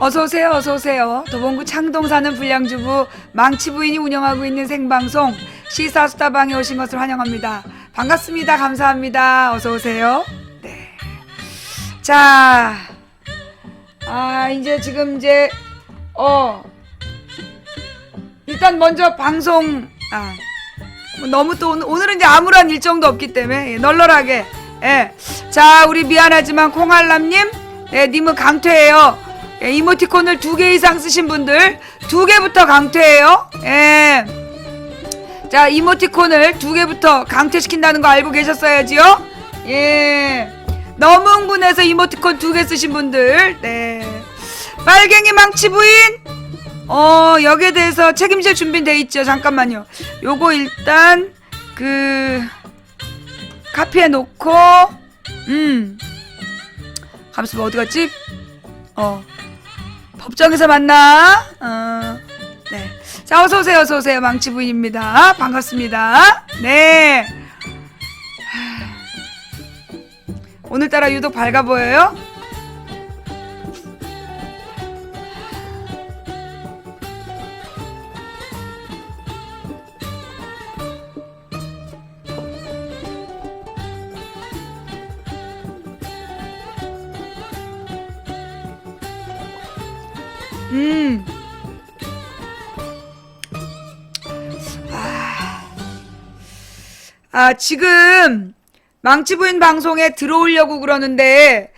어서오세요, 어서오세요. 도봉구 창동 사는 불량주부 망치 부인이 운영하고 있는 생방송 시사수다방에 오신 것을 환영합니다. 반갑습니다. 감사합니다. 어서오세요. 네. 자, 일단 먼저 방송, 너무 또 오늘은 이제 아무런 일정도 없기 때문에 널널하게, 자, 우리 미안하지만 콩알람님, 님은 강퇴해요. 이모티콘을 2개 이상 쓰신 분들 2개부터 강퇴해요. 자, 이모티콘을 2개부터 강퇴시킨다는 거 알고 계셨어야지요. 너무 흥분해서 이모티콘 2개 쓰신 분들, 빨갱이 망치 부인, 여기에 대해서 책임질 준비는 돼 있죠. 잠깐만요. 요거 일단 카피해 놓고, 잠시만, 어디 갔지? 법정에서 만나. 네. 자, 어서오세요, 어서오세요. 망치 부인입니다. 반갑습니다. 네. 오늘따라 유독 밝아 보여요? 지금 망치부인 방송에 들어오려고 그러는데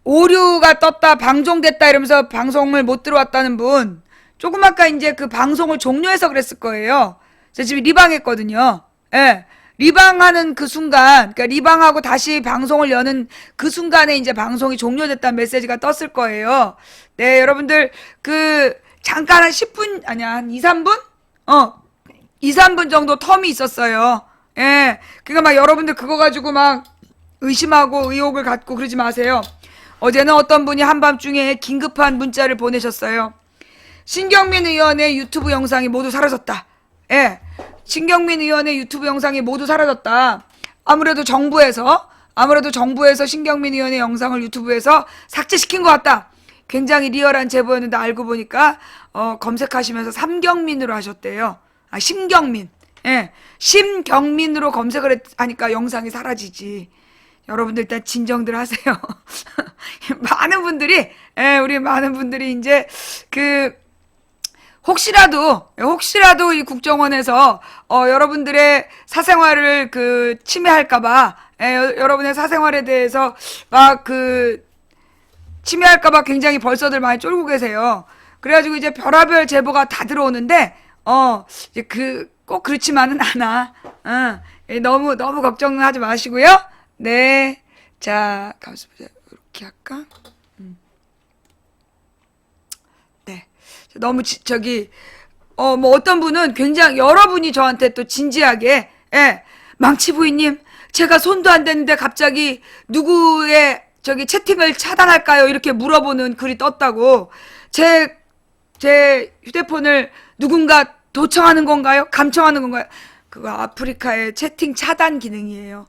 오류가 떴다, 방종됐다 이러면서 방송을 못 들어왔다는 분, 조금 아까 이제 방송을 종료해서 그랬을 거예요. 제가 지금 리방했거든요. 리방하는 그 순간, 그러니까 리방하고 다시 방송을 여는 그 순간에 이제 방송이 종료됐다는 메시지가 떴을 거예요. 네, 여러분들 잠깐 한 10분, 아니야, 한 2, 3분? 2, 3분 정도 텀이 있었어요. 그러니까 막 여러분들 그거 가지고 막 의심하고 의혹을 갖고 그러지 마세요. 어제는 어떤 분이 한밤중에 긴급한 문자를 보내셨어요. 신경민 의원의 유튜브 영상이 모두 사라졌다. 신경민 의원의 유튜브 영상이 모두 사라졌다. 아무래도 정부에서 신경민 의원의 영상을 유튜브에서 삭제시킨 것 같다. 굉장히 리얼한 제보였는데 알고 보니까 검색하시면서 삼경민으로 하셨대요. 심경민. 심경민으로 검색을 하니까 영상이 사라지지. 여러분들 일단 진정들 하세요. 많은 분들이, 우리 많은 분들이 이제 혹시라도 이 국정원에서 여러분들의 사생활을 침해할까봐, 여러분의 사생활에 대해서 막 침해할까봐 굉장히 벌써들 많이 쫄고 계세요. 그래가지고 이제 별의별 제보가 다 들어오는데, 이제 꼭 그렇지만은 않아. 너무 걱정하지 마시고요. 네. 자, 가만있어 보자. 이렇게 할까? 네. 너무 뭐 어떤 분은 굉장히, 여러분이 저한테 또 진지하게, 망치 부인님, 제가 손도 안 댔는데 갑자기 누구의 채팅을 차단할까요? 이렇게 물어보는 글이 떴다고. 제 휴대폰을 누군가 도청하는 건가요? 감청하는 건가요? 그거 아프리카의 채팅 차단 기능이에요.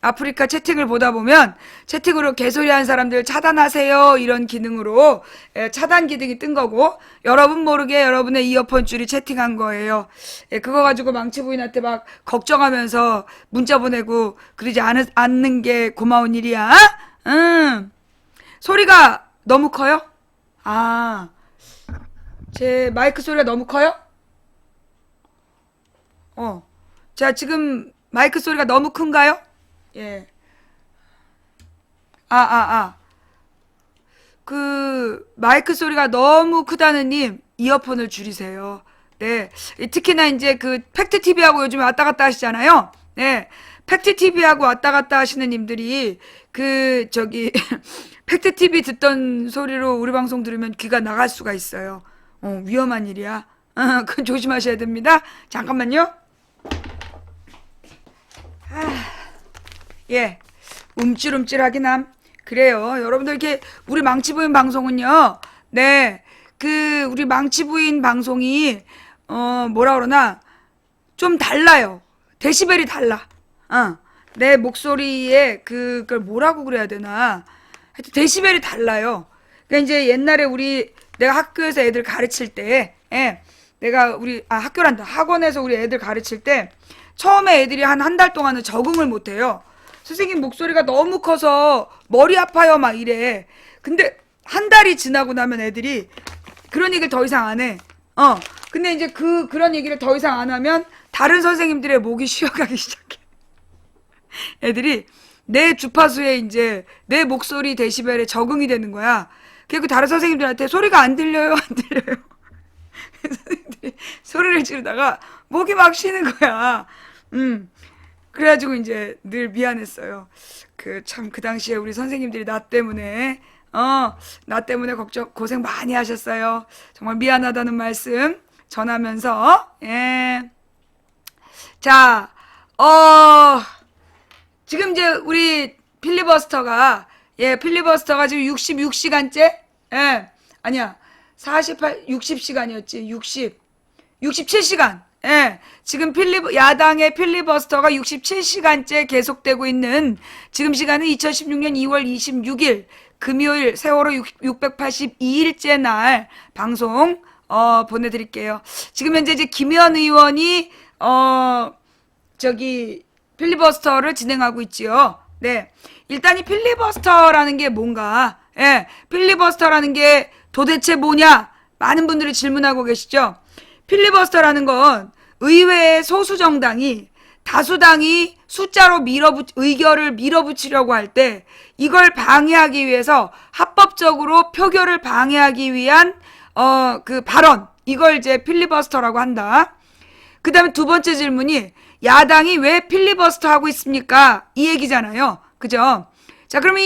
아프리카 채팅을 보다 보면 채팅으로 개소리하는 사람들 차단하세요 이런 기능으로 차단 기능이 뜬 거고, 여러분 모르게 여러분의 이어폰 줄이 채팅한 거예요. 그거 가지고 망치 부인한테 막 걱정하면서 문자 보내고 그러지 않는 게 고마운 일이야. 소리가 너무 커요? 제 마이크 소리가 너무 커요? 자, 지금 마이크 소리가 너무 큰가요? 마이크 소리가 너무 크다는 님, 이어폰을 줄이세요. 네. 특히나 이제 팩트TV하고 요즘에 왔다 갔다 하시잖아요. 네. 팩트TV하고 왔다 갔다 하시는 님들이, 팩트TV 듣던 소리로 우리 방송 들으면 귀가 나갈 수가 있어요. 위험한 일이야. 그건 조심하셔야 됩니다. 잠깐만요. 움찔움찔하긴 함. 그래요. 여러분들 이렇게 우리 망치부인 방송은요. 네. 우리 망치부인 방송이 뭐라 그러나 좀 달라요. 데시벨이 달라. 내 목소리에 그걸 뭐라고 그래야 되나. 하여튼 데시벨이 달라요. 그러니까 이제 옛날에 내가 학교에서 애들 가르칠 때, 예, 내가 학교란다. 학원에서 우리 애들 가르칠 때, 처음에 애들이 한 달 동안은 적응을 못 해요. 선생님 목소리가 너무 커서 머리 아파요, 막 이래. 근데 한 달이 지나고 나면 애들이 그런 얘기를 더 이상 안 해. 근데 이제 그런 얘기를 더 이상 안 하면 다른 선생님들의 목이 쉬어가기 시작해. 애들이 내 주파수에 이제 내 목소리 데시벨에 적응이 되는 거야. 그리고 다른 선생님들한테 소리가 안 들려요, 안 들려요. 선생님들이 소리를 지르다가 목이 막 쉬는 거야. 그래가지고 이제 늘 미안했어요. 참 그 당시에 우리 선생님들이 나 때문에 고생 많이 하셨어요. 정말 미안하다는 말씀 전하면서, 예. 자, 지금 이제 우리 필리버스터가 지금 66시간째? 예. 아니야. 60시간이었지. 67시간. 예. 지금 야당의 필리버스터가 67시간째 계속되고 있는 지금 시간은 2016년 2월 26일 금요일 세월호 682일째 날 방송 보내드릴게요. 지금 현재 이제 김의원 의원이 필리버스터를 진행하고 있지요. 네. 일단 이 필리버스터라는 게 뭔가, 예, 필리버스터라는 게 도대체 뭐냐? 많은 분들이 질문하고 계시죠? 필리버스터라는 건 의회의 소수 정당이 다수당이 숫자로 의결을 밀어붙이려고 할 때 이걸 방해하기 위해서 합법적으로 표결을 방해하기 위한 발언, 이걸 이제 필리버스터라고 한다. 그 다음에 두 번째 질문이 야당이 왜 필리버스터 하고 있습니까? 이 얘기잖아요. 그죠? 자, 그럼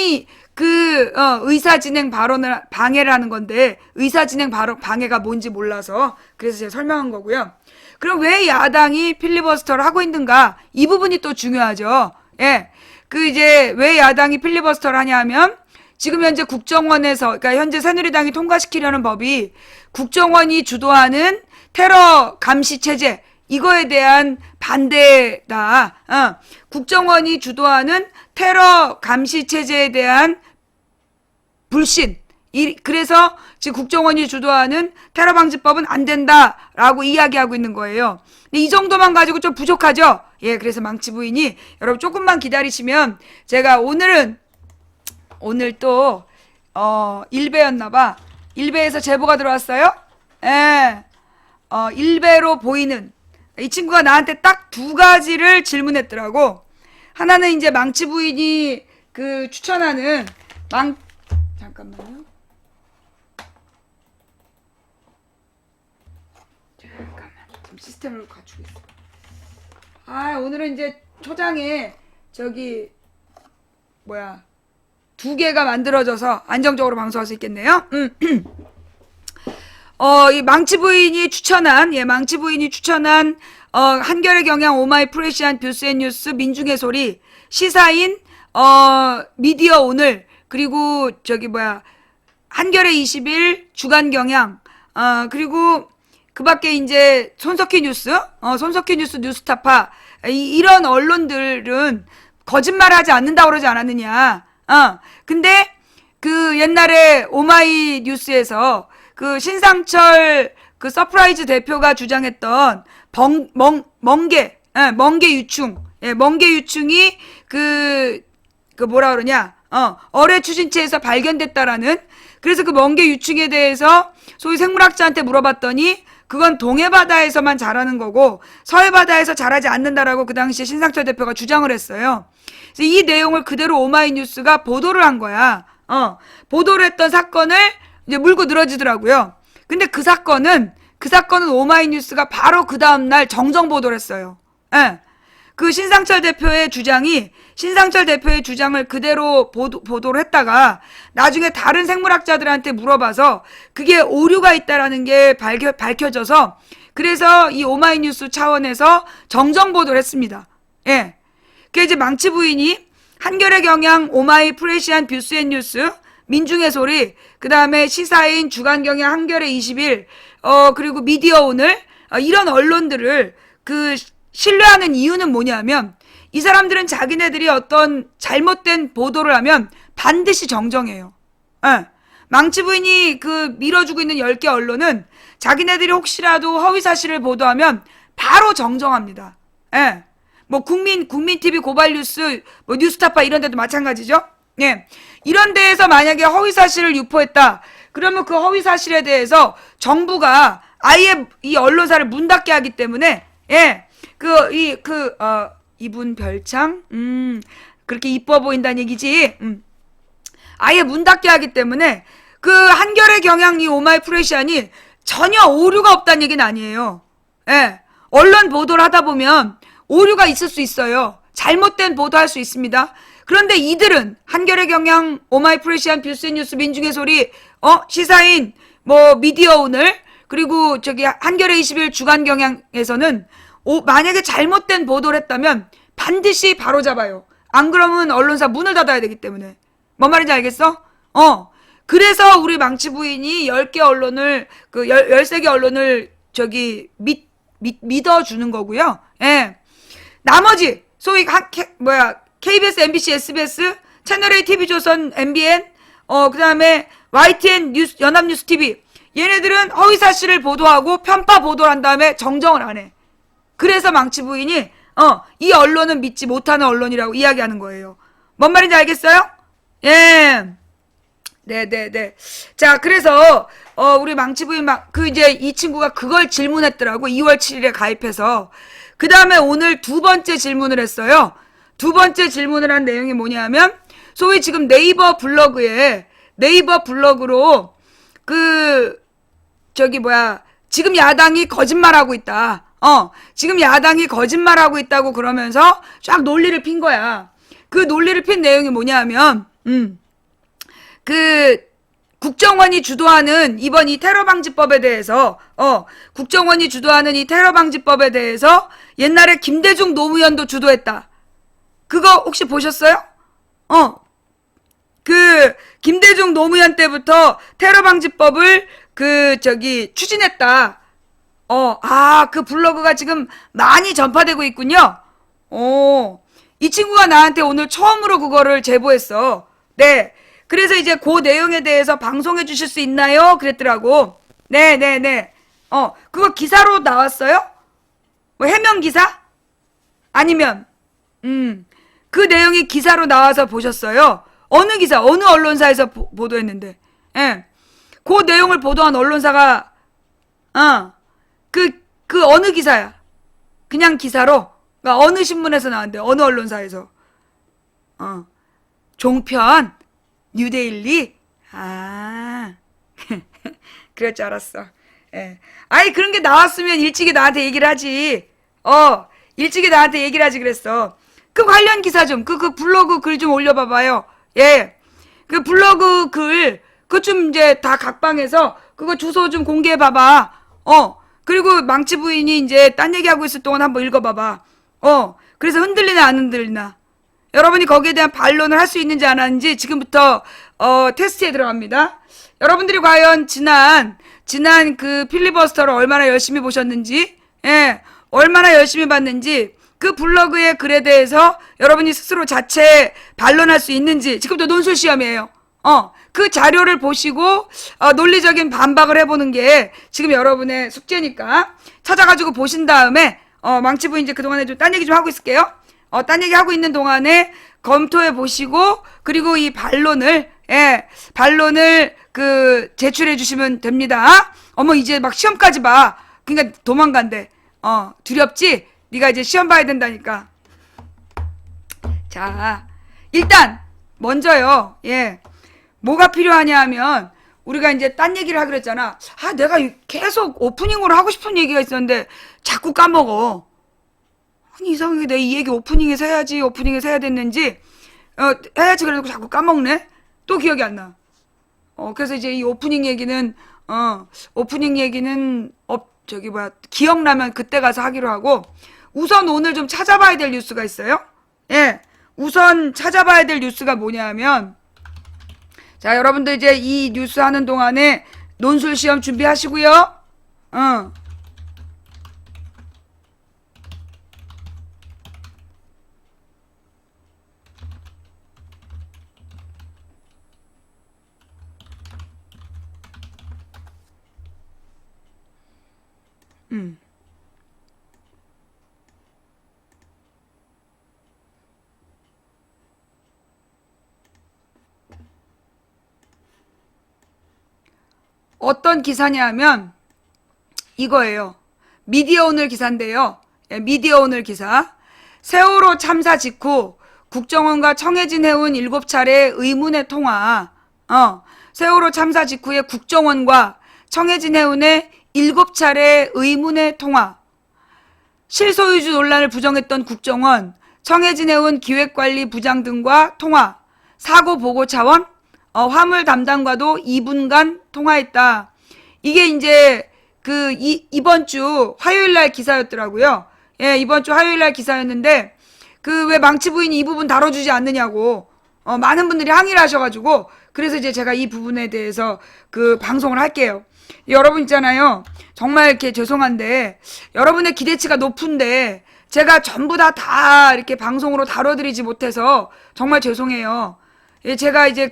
의사진행 발언을 방해를 하는 건데, 의사진행 방해가 뭔지 몰라서, 그래서 제가 설명한 거고요. 그럼 왜 야당이 필리버스터를 하고 있는가? 이 부분이 또 중요하죠. 예. 왜 야당이 필리버스터를 하냐 하면, 지금 현재 국정원에서, 그러니까 현재 새누리당이 통과시키려는 법이 국정원이 주도하는 테러 감시 체제, 이거에 대한 반대다. 국정원이 주도하는 테러 감시 체제에 대한 불신. 그래서 지금 국정원이 주도하는 테러 방지법은 안 된다라고 이야기하고 있는 거예요. 근데 이 정도만 가지고 좀 부족하죠? 예, 그래서 망치 부인이 여러분 조금만 기다리시면 제가 오늘 또 일베였나봐. 일베에서 제보가 들어왔어요. 예. 일베로 보이는 이 친구가 나한테 딱 두 가지를 질문했더라고. 하나는 이제 망치 부인이 추천하는 잠깐만요. 잠깐만. 지금 시스템을 갖추고 있어. 오늘은 이제 초장에 두 개가 만들어져서 안정적으로 방송할 수 있겠네요. 이 망치 부인이 추천한 한겨레 경향 오마이 프레시한 뷰스앤뉴스 민중의 소리 시사인 미디어 오늘 그리고 한겨레 21 주간 경향 그리고 그 밖에 이제 손석희 뉴스 뉴스타파 이런 언론들은 거짓말하지 않는다고 그러지 않았느냐. 근데 옛날에 오마이 뉴스에서 신상철 서프라이즈 대표가 주장했던 멍게 유충이 뭐라 그러냐, 어뢰 추진체에서 발견됐다라는, 그래서 멍게 유충에 대해서 소위 생물학자한테 물어봤더니 그건 동해바다에서만 자라는 거고 서해바다에서 자라지 않는다라고 그 당시에 신상철 대표가 주장을 했어요. 그래서 이 내용을 그대로 오마이뉴스가 보도를 한 거야. 보도를 했던 사건을 이제 물고 늘어지더라고요. 근데 그 사건은 오마이뉴스가 바로 그 다음날 정정 보도를 했어요. 예. 신상철 대표의 주장을 그대로 보도를 했다가 나중에 다른 생물학자들한테 물어봐서 그게 오류가 있다라는 게 밝혀져서 그래서 이 오마이뉴스 차원에서 정정 보도를 했습니다. 예. 그게 이제 망치 부인이 한겨레 경향 오마이 프레시한 뷰스앤뉴스 민중의 소리, 그 다음에 시사인 주간경향 한겨레 21, 그리고 미디어 오늘, 이런 언론들을 신뢰하는 이유는 뭐냐면, 이 사람들은 자기네들이 어떤 잘못된 보도를 하면 반드시 정정해요. 예. 망치 부인이 그 밀어주고 있는 10개 언론은 자기네들이 혹시라도 허위 사실을 보도하면 바로 정정합니다. 예. 뭐 국민 TV 고발 뉴스, 뭐 뉴스타파 이런 데도 마찬가지죠. 예. 이런 데에서 만약에 허위 사실을 유포했다. 그러면 그 허위 사실에 대해서 정부가 아예 이 언론사를 문 닫게 하기 때문에 예. 이분 별창 그렇게 이뻐 보인다는 얘기지. 아예 문 닫게 하기 때문에 그 한겨레 경향 이 오마이프레시안이 전혀 오류가 없다는 얘기는 아니에요. 예. 언론 보도를 하다 보면 오류가 있을 수 있어요. 잘못된 보도할 수 있습니다. 그런데 이들은 한겨레 경향 오마이프레시안 뷰스뉴스 민중의 소리 시사인 뭐 미디어 오늘 그리고 저기 한겨레 21 주간 경향에서는 만약에 잘못된 보도를 했다면 반드시 바로잡아요. 안 그러면 언론사 문을 닫아야 되기 때문에. 뭔 말인지 알겠어? 그래서 우리 망치 부인이 10개 언론을, 13개 언론을 믿어주는 거고요. 예. 나머지, 소위, KBS, MBC, SBS, 채널A, TV조선, MBN, 그 다음에 YTN 뉴스, 연합뉴스 TV. 얘네들은 허위사실을 보도하고 편파 보도를 한 다음에 정정을 안 해. 그래서 망치 부인이, 이 언론은 믿지 못하는 언론이라고 이야기하는 거예요. 뭔 말인지 알겠어요? 예. 네네네. 자, 그래서, 우리 망치 부인 이제 이 친구가 그걸 질문했더라고. 2월 7일에 가입해서. 그 다음에 오늘 두 번째 질문을 했어요. 두 번째 질문을 한 내용이 뭐냐면, 소위 지금 네이버 블로그로, 지금 야당이 거짓말하고 있다. 지금 야당이 거짓말하고 있다고 그러면서 쫙 논리를 핀 거야. 그 논리를 핀 내용이 뭐냐면, 국정원이 주도하는 이번 이 테러방지법에 대해서, 국정원이 주도하는 이 테러방지법에 대해서 옛날에 김대중 노무현도 주도했다. 그거 혹시 보셨어요? 김대중 노무현 때부터 테러방지법을 추진했다. 그 블로그가 지금 많이 전파되고 있군요. 이 친구가 나한테 오늘 처음으로 그거를 제보했어. 네. 그래서 이제 그 내용에 대해서 방송해 주실 수 있나요? 그랬더라고. 네네네. 그거 기사로 나왔어요? 뭐 해명 기사? 아니면, 그 내용이 기사로 나와서 보셨어요? 어느 기사, 어느 언론사에서 보도했는데. 예. 그 내용을 보도한 언론사가, 어느 기사야? 그냥 기사로? 그러니까 어느 신문에서 나왔는데, 어느 언론사에서? 종편? 뉴데일리? 그럴 줄 알았어. 예. 아니, 그런 게 나왔으면 일찍이 나한테 얘기를 하지. 일찍이 나한테 얘기를 하지 그랬어. 그 관련 기사 좀, 그 블로그 글 좀 올려봐봐요. 예. 그 블로그 글, 그거 좀 이제 다 각방해서, 그거 주소 좀 공개해봐봐. 그리고 망치 부인이 이제 딴 얘기하고 있을 동안 한번 읽어봐봐. 그래서 흔들리나 안 흔들리나. 여러분이 거기에 대한 반론을 할 수 있는지 안 하는지 지금부터 테스트에 들어갑니다. 여러분들이 과연 지난 그 필리버스터를 얼마나 열심히 보셨는지, 예, 얼마나 열심히 봤는지, 그 블로그의 글에 대해서 여러분이 스스로 자체 반론할 수 있는지, 지금부터 논술 시험이에요. 그 자료를 보시고 논리적인 반박을 해보는 게 지금 여러분의 숙제니까 찾아가지고 보신 다음에 망치 부인 이제 그동안에 좀 딴 얘기 좀 하고 있을게요. 딴 얘기 하고 있는 동안에 검토해 보시고, 그리고 이 반론을 제출해 주시면 됩니다. 어머, 이제 막 시험까지 봐. 그러니까 도망간대. 두렵지? 네가 이제 시험 봐야 된다니까. 자, 일단, 먼저요, 예. 뭐가 필요하냐 하면, 우리가 이제 딴 얘기를 하기로 했잖아. 내가 계속 오프닝으로 하고 싶은 얘기가 있었는데, 자꾸 까먹어. 이상하게 내가 이 얘기 오프닝에서 해야지, 오프닝에서 해야 됐는지, 해야지 그래도 자꾸 까먹네? 또 기억이 안 나. 그래서 이제 이 오프닝 얘기는, 기억나면 그때 가서 하기로 하고, 우선 오늘 좀 찾아봐야 될 뉴스가 있어요. 예. 우선 찾아봐야 될 뉴스가 뭐냐면, 자, 여러분들 이제 이 뉴스 하는 동안에 논술 시험 준비하시고요. 음. 어떤 기사냐 하면 이거예요. 미디어 오늘 기사인데요. 예, 미디어 오늘 기사. 세월호 참사 직후 국정원과 청해진 해운 7차례 의문의 통화. 세월호 참사 직후에 국정원과 청해진 해운의 7차례 의문의 통화. 실소유주 논란을 부정했던 국정원, 청해진 해운 기획관리부장 등과 통화. 사고 보고 차원, 화물 담당과도 2분간 통화했다. 이게 이제 이번 주 화요일 날 기사였더라고요. 예, 이번 주 화요일 날 기사였는데 왜 망치 부인이 이 부분 다뤄주지 않느냐고 많은 분들이 항의를 하셔가지고 그래서 이제 제가 이 부분에 대해서 방송을 할게요. 여러분 있잖아요. 정말 이렇게 죄송한데 여러분의 기대치가 높은데 제가 전부 다 이렇게 방송으로 다뤄드리지 못해서 정말 죄송해요. 예, 제가 이제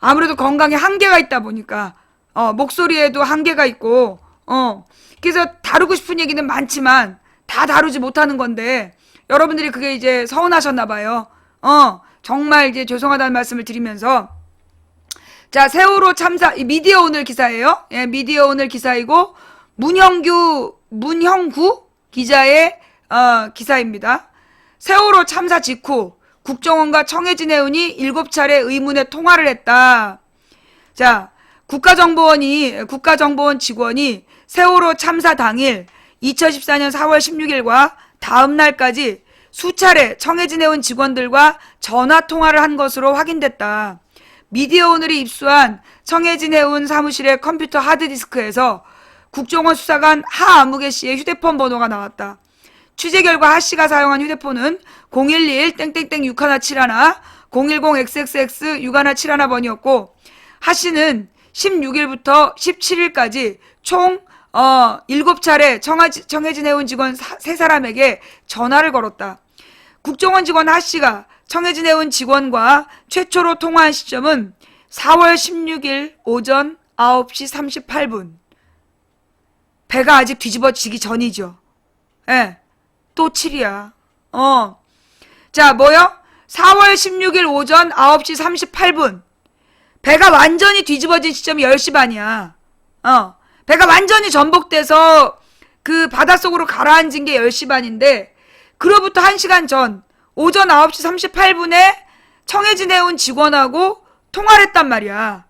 아무래도 건강에 한계가 있다 보니까 목소리에도 한계가 있고 그래서 다루고 싶은 얘기는 많지만 다 다루지 못하는 건데 여러분들이 그게 이제 서운하셨나 봐요. 정말 이제 죄송하다는 말씀을 드리면서 자, 세월호 참사 미디어 오늘 기사예요. 예, 미디어 오늘 기사이고 문형구 기자의 기사입니다. 세월호 참사 직후 국정원과 청해진 해운이 7차례 의문의 통화를 했다. 자, 국가정보원 직원이 세월호 참사 당일 2014년 4월 16일과 다음 날까지 수차례 청해진 해운 직원들과 전화 통화를 한 것으로 확인됐다. 미디어 오늘이 입수한 청해진 해운 사무실의 컴퓨터 하드디스크에서 국정원 수사관 하아무개 씨의 휴대폰 번호가 나왔다. 취재 결과 하 씨가 사용한 휴대폰은 011-617 010XXX 6171번이었고 하 씨는 16일부터 17일까지 총 7차례 청해진 해운 직원 3사람에게 전화를 걸었다. 국정원 직원 하 씨가 청해진 해운 직원과 최초로 통화한 시점은 4월 16일 오전 9시 38분. 배가 아직 뒤집어지기 전이죠. 예. 또 7이야. 자, 뭐요? 4월 16일 오전 9시 38분. 배가 완전히 뒤집어진 시점이 10시 반이야. 배가 완전히 전복돼서 바닷속으로 가라앉은 게 10시 반인데, 그로부터 1시간 전, 오전 9시 38분에 청해진 해운 직원하고 통화를 했단 말이야.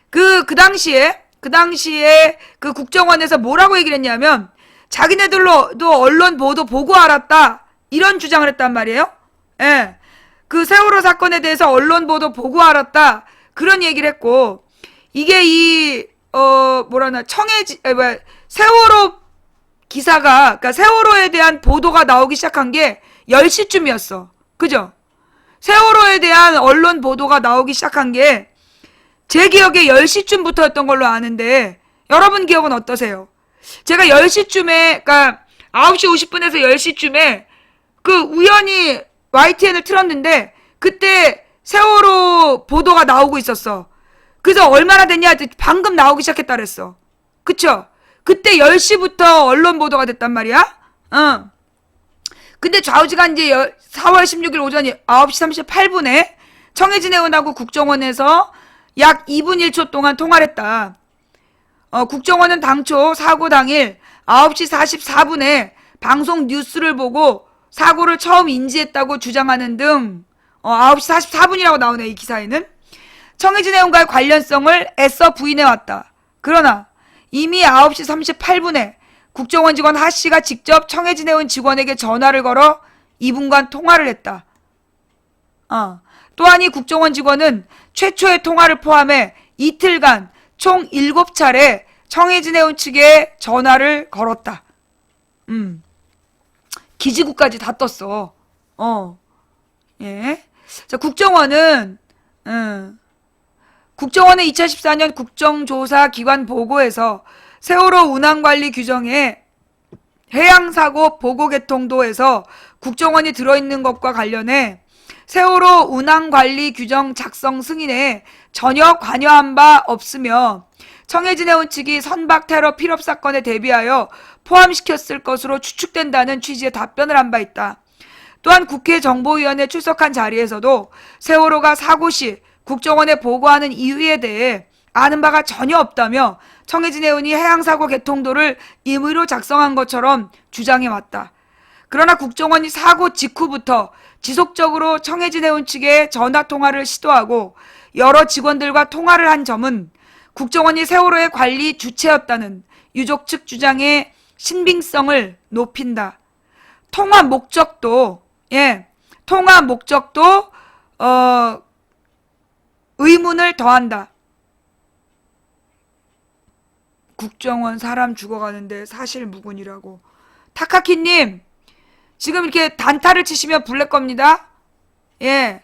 그 당시에 국정원에서 뭐라고 얘기를 했냐면, 자기네들도 언론 보도 보고 알았다. 이런 주장을 했단 말이에요. 예. 세월호 사건에 대해서 언론 보도 보고 알았다. 그런 얘기를 했고, 이게 세월호 기사가, 그러니까 세월호에 대한 보도가 나오기 시작한 게 10시쯤이었어. 그죠? 세월호에 대한 언론 보도가 나오기 시작한 게 제 기억에 10시쯤부터였던 걸로 아는데, 여러분 기억은 어떠세요? 제가 10시쯤에, 그러니까 9시 50분에서 10시쯤에 우연히 YTN을 틀었는데 그때 세월호 보도가 나오고 있었어. 그래서 얼마나 됐냐 했더니 방금 나오기 시작했다 그랬어. 그쵸? 그때 10시부터 언론 보도가 됐단 말이야. 근데 좌우지간 이제 4월 16일 오전 9시 38분에 청해진 해운하고 국정원에서 약 2분 1초 동안 통화를 했다. 국정원은 당초 사고 당일 9시 44분에 방송 뉴스를 보고 사고를 처음 인지했다고 주장하는 등 9시 44분이라고 나오네, 이 기사에는. 청해진 해운과의 관련성을 애써 부인해왔다. 그러나 이미 9시 38분에 국정원 직원 하 씨가 직접 청해진 해운 직원에게 전화를 걸어 2분간 통화를 했다. 또한 이 국정원 직원은 최초의 통화를 포함해 이틀간 총 7차례 청해진 해운 측에 전화를 걸었다. 기지국까지 다 떴어. 예. 자, 국정원은 2014년 국정조사 기관 보고에서 세월호 운항관리 규정에 해양사고 보고 개통도에서 국정원이 들어있는 것과 관련해 세월호 운항관리 규정 작성 승인에 전혀 관여한 바 없으며 청해진 해운 측이 선박 테러 피랍 사건에 대비하여 포함시켰을 것으로 추측된다는 취지의 답변을 한 바 있다. 또한 국회 정보위원회 출석한 자리에서도 세월호가 사고 시 국정원에 보고하는 이유에 대해 아는 바가 전혀 없다며 청해진 해운이 해양사고 개통도를 임의로 작성한 것처럼 주장해왔다. 그러나 국정원이 사고 직후부터 지속적으로 청해진 해운 측에 전화통화를 시도하고 여러 직원들과 통화를 한 점은 국정원이 세월호의 관리 주체였다는 유족 측 주장의 신빙성을 높인다. 통화 목적도 의문을 더한다. 국정원 사람 죽어가는데 사실 무근이라고. 타카키님, 지금 이렇게 단타를 치시면 불낼 겁니다. 예.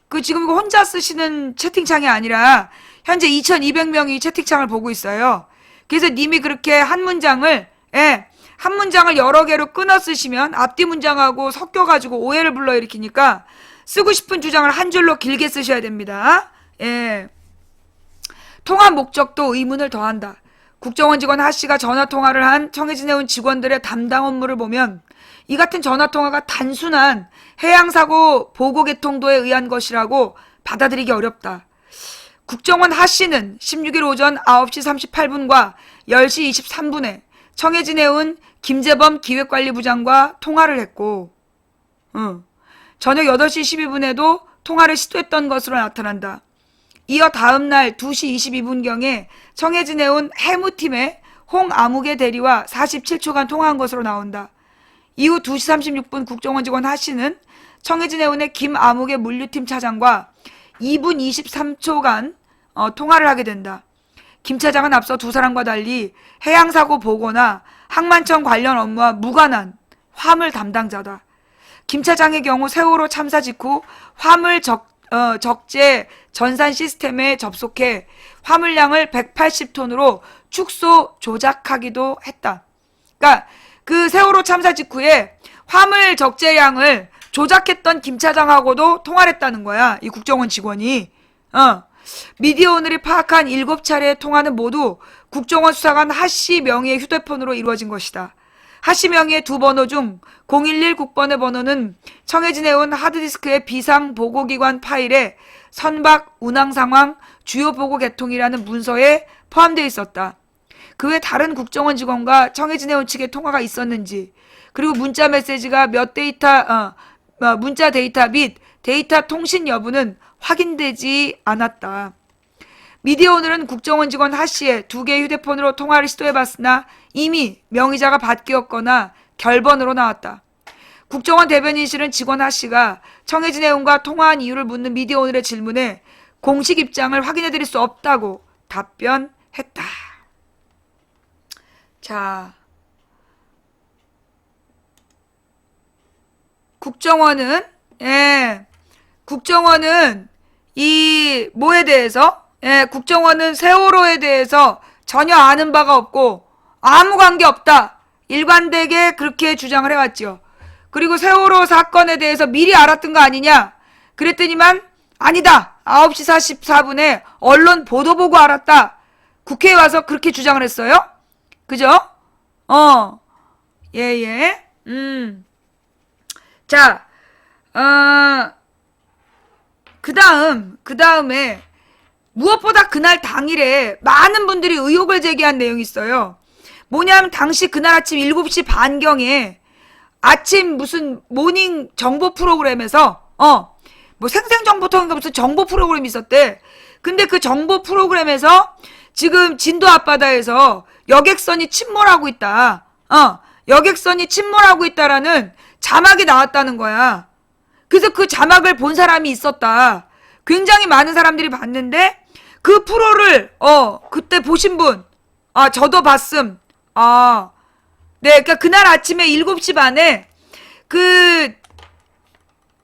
그 지금 혼자 쓰시는 채팅창이 아니라 현재 2200명이 채팅창을 보고 있어요. 그래서 님이 그렇게 한 문장을 여러 개로 끊어 쓰시면 앞뒤 문장하고 섞여가지고 오해를 불러일으키니까 쓰고 싶은 주장을 한 줄로 길게 쓰셔야 됩니다. 예. 통화 목적도 의문을 더한다. 국정원 직원 하씨가 전화통화를 한 청해진 해운 직원들의 담당 업무를 보면 이 같은 전화통화가 단순한 해양사고 보고 개통도에 의한 것이라고 받아들이기 어렵다. 국정원 하씨는 16일 오전 9시 38분과 10시 23분에 청해진 해운 김재범 기획관리부장과 통화를 했고 저녁 8시 12분에도 통화를 시도했던 것으로 나타난다. 이어 다음날 2시 22분경에 청해진 해운 해무팀의 홍아무개 대리와 47초간 통화한 것으로 나온다. 이후 2시 36분 국정원 직원 하씨는 청해진 해운의 김아무개 물류팀 차장과 2분 23초간 통화를 하게 된다. 김 차장은 앞서 두 사람과 달리 해양사고 보고나 항만청 관련 업무와 무관한 화물 담당자다. 김 차장의 경우 세월호 참사 직후 화물 적재 전산 시스템에 접속해 화물량을 180톤으로 축소 조작하기도 했다. 그러니까 그 세월호 참사 직후에 화물 적재량을 조작했던 김 차장하고도 통화를 했다는 거야. 이 국정원 직원이. 미디어 오늘이 파악한 7차례의 통화는 모두 국정원 수사관 하씨 명의의 휴대폰으로 이루어진 것이다. 하씨 명의의 두 번호 중 011 국번의 번호는 청해진 해운 하드디스크의 비상 보고기관 파일에 선박 운항 상황 주요 보고 개통이라는 문서에 포함되어 있었다. 그 외 다른 국정원 직원과 청해진 해운 측의 통화가 있었는지, 그리고 문자 메시지가 문자 데이터 및 데이터 통신 여부는 확인되지 않았다. 미디어 오늘은 국정원 직원 하씨의 2개의 휴대폰으로 통화를 시도해봤으나 이미 명의자가 바뀌었거나 결번으로 나왔다. 국정원 대변인실은 직원 하씨가 청해진 해운과 통화한 이유를 묻는 미디어 오늘의 질문에 공식 입장을 확인해드릴 수 없다고 답변했다. 자, 국정원은 이 뭐에 대해서 국정원은 세월호에 대해서 전혀 아는 바가 없고 아무 관계 없다. 일관되게 그렇게 주장을 해왔죠. 그리고 세월호 사건에 대해서 미리 알았던 거 아니냐? 그랬더니만 아니다. 9시 44분에 언론 보도 보고 알았다. 국회에 와서 그렇게 주장을 했어요. 그죠? 자, 그 다음에 무엇보다 그날 당일에 많은 분들이 의혹을 제기한 내용이 있어요. 뭐냐면 당시 그날 아침 7시 반경에 아침 무슨 모닝 정보 프로그램에서 뭐 생생정보통인가 무슨 정보 프로그램이 있었대. 근데 그 정보 프로그램에서 지금 진도 앞바다에서 여객선이 침몰하고 있다. 여객선이 침몰하고 있다라는 자막이 나왔다는 거야. 그래서 그 자막을 본 사람이 있었다. 굉장히 많은 사람들이 봤는데 그 프로를 그때 보신 분, 저도 봤음. 네, 그러니까 그날 아침에 7시 반에 그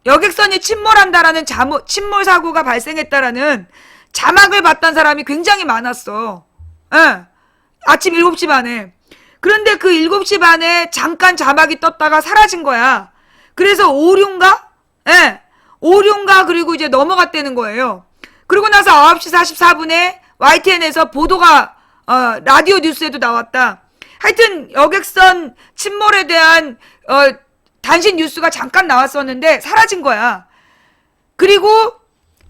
여객선이 침몰한다라는 침몰 사고가 발생했다라는 자막을 봤던 사람이 굉장히 많았어. 아침 7시 반에. 그런데 그 7시 반에 잠깐 자막이 떴다가 사라진 거야. 그래서 오류인가? 오류인가 그리고 이제 넘어갔다는 거예요. 그러고 나서 9시 44분에 YTN에서 보도가 라디오 뉴스에도 나왔다. 하여튼 여객선 침몰에 대한 단신 뉴스가 잠깐 나왔었는데 사라진 거야. 그리고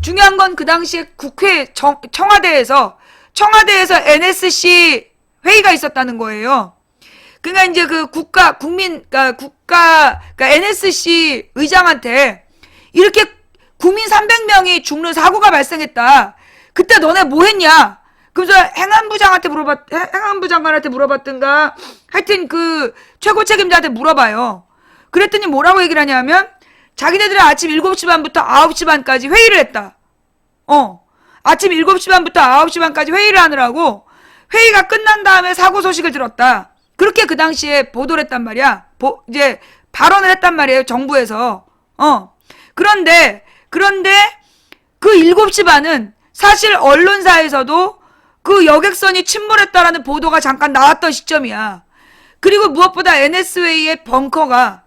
중요한 건 그 당시에 청와대에서 NSC 회의가 있었다는 거예요. 그러니까 이제 그 그러니까 NSC 의장한테 이렇게 국민 300명이 죽는 사고가 발생했다. 그때 너네 뭐 했냐? 그래서 행안부 장관한테 물어봤든가 하여튼 그 최고 책임자한테 물어봐요. 그랬더니 뭐라고 얘기를 하냐면 자기네들은 아침 7시 반부터 9시 반까지 회의를 했다. 아침 7시 반부터 9시 반까지 회의를 하느라고 회의가 끝난 다음에 사고 소식을 들었다. 그렇게 그 당시에 보도를 했단 말이야. 이제 발언을 했단 말이에요. 정부에서. 그런데 그 7시 반은 사실 언론사에서도 그 여객선이 침몰했다라는 보도가 잠깐 나왔던 시점이야. 그리고 무엇보다 NS회의의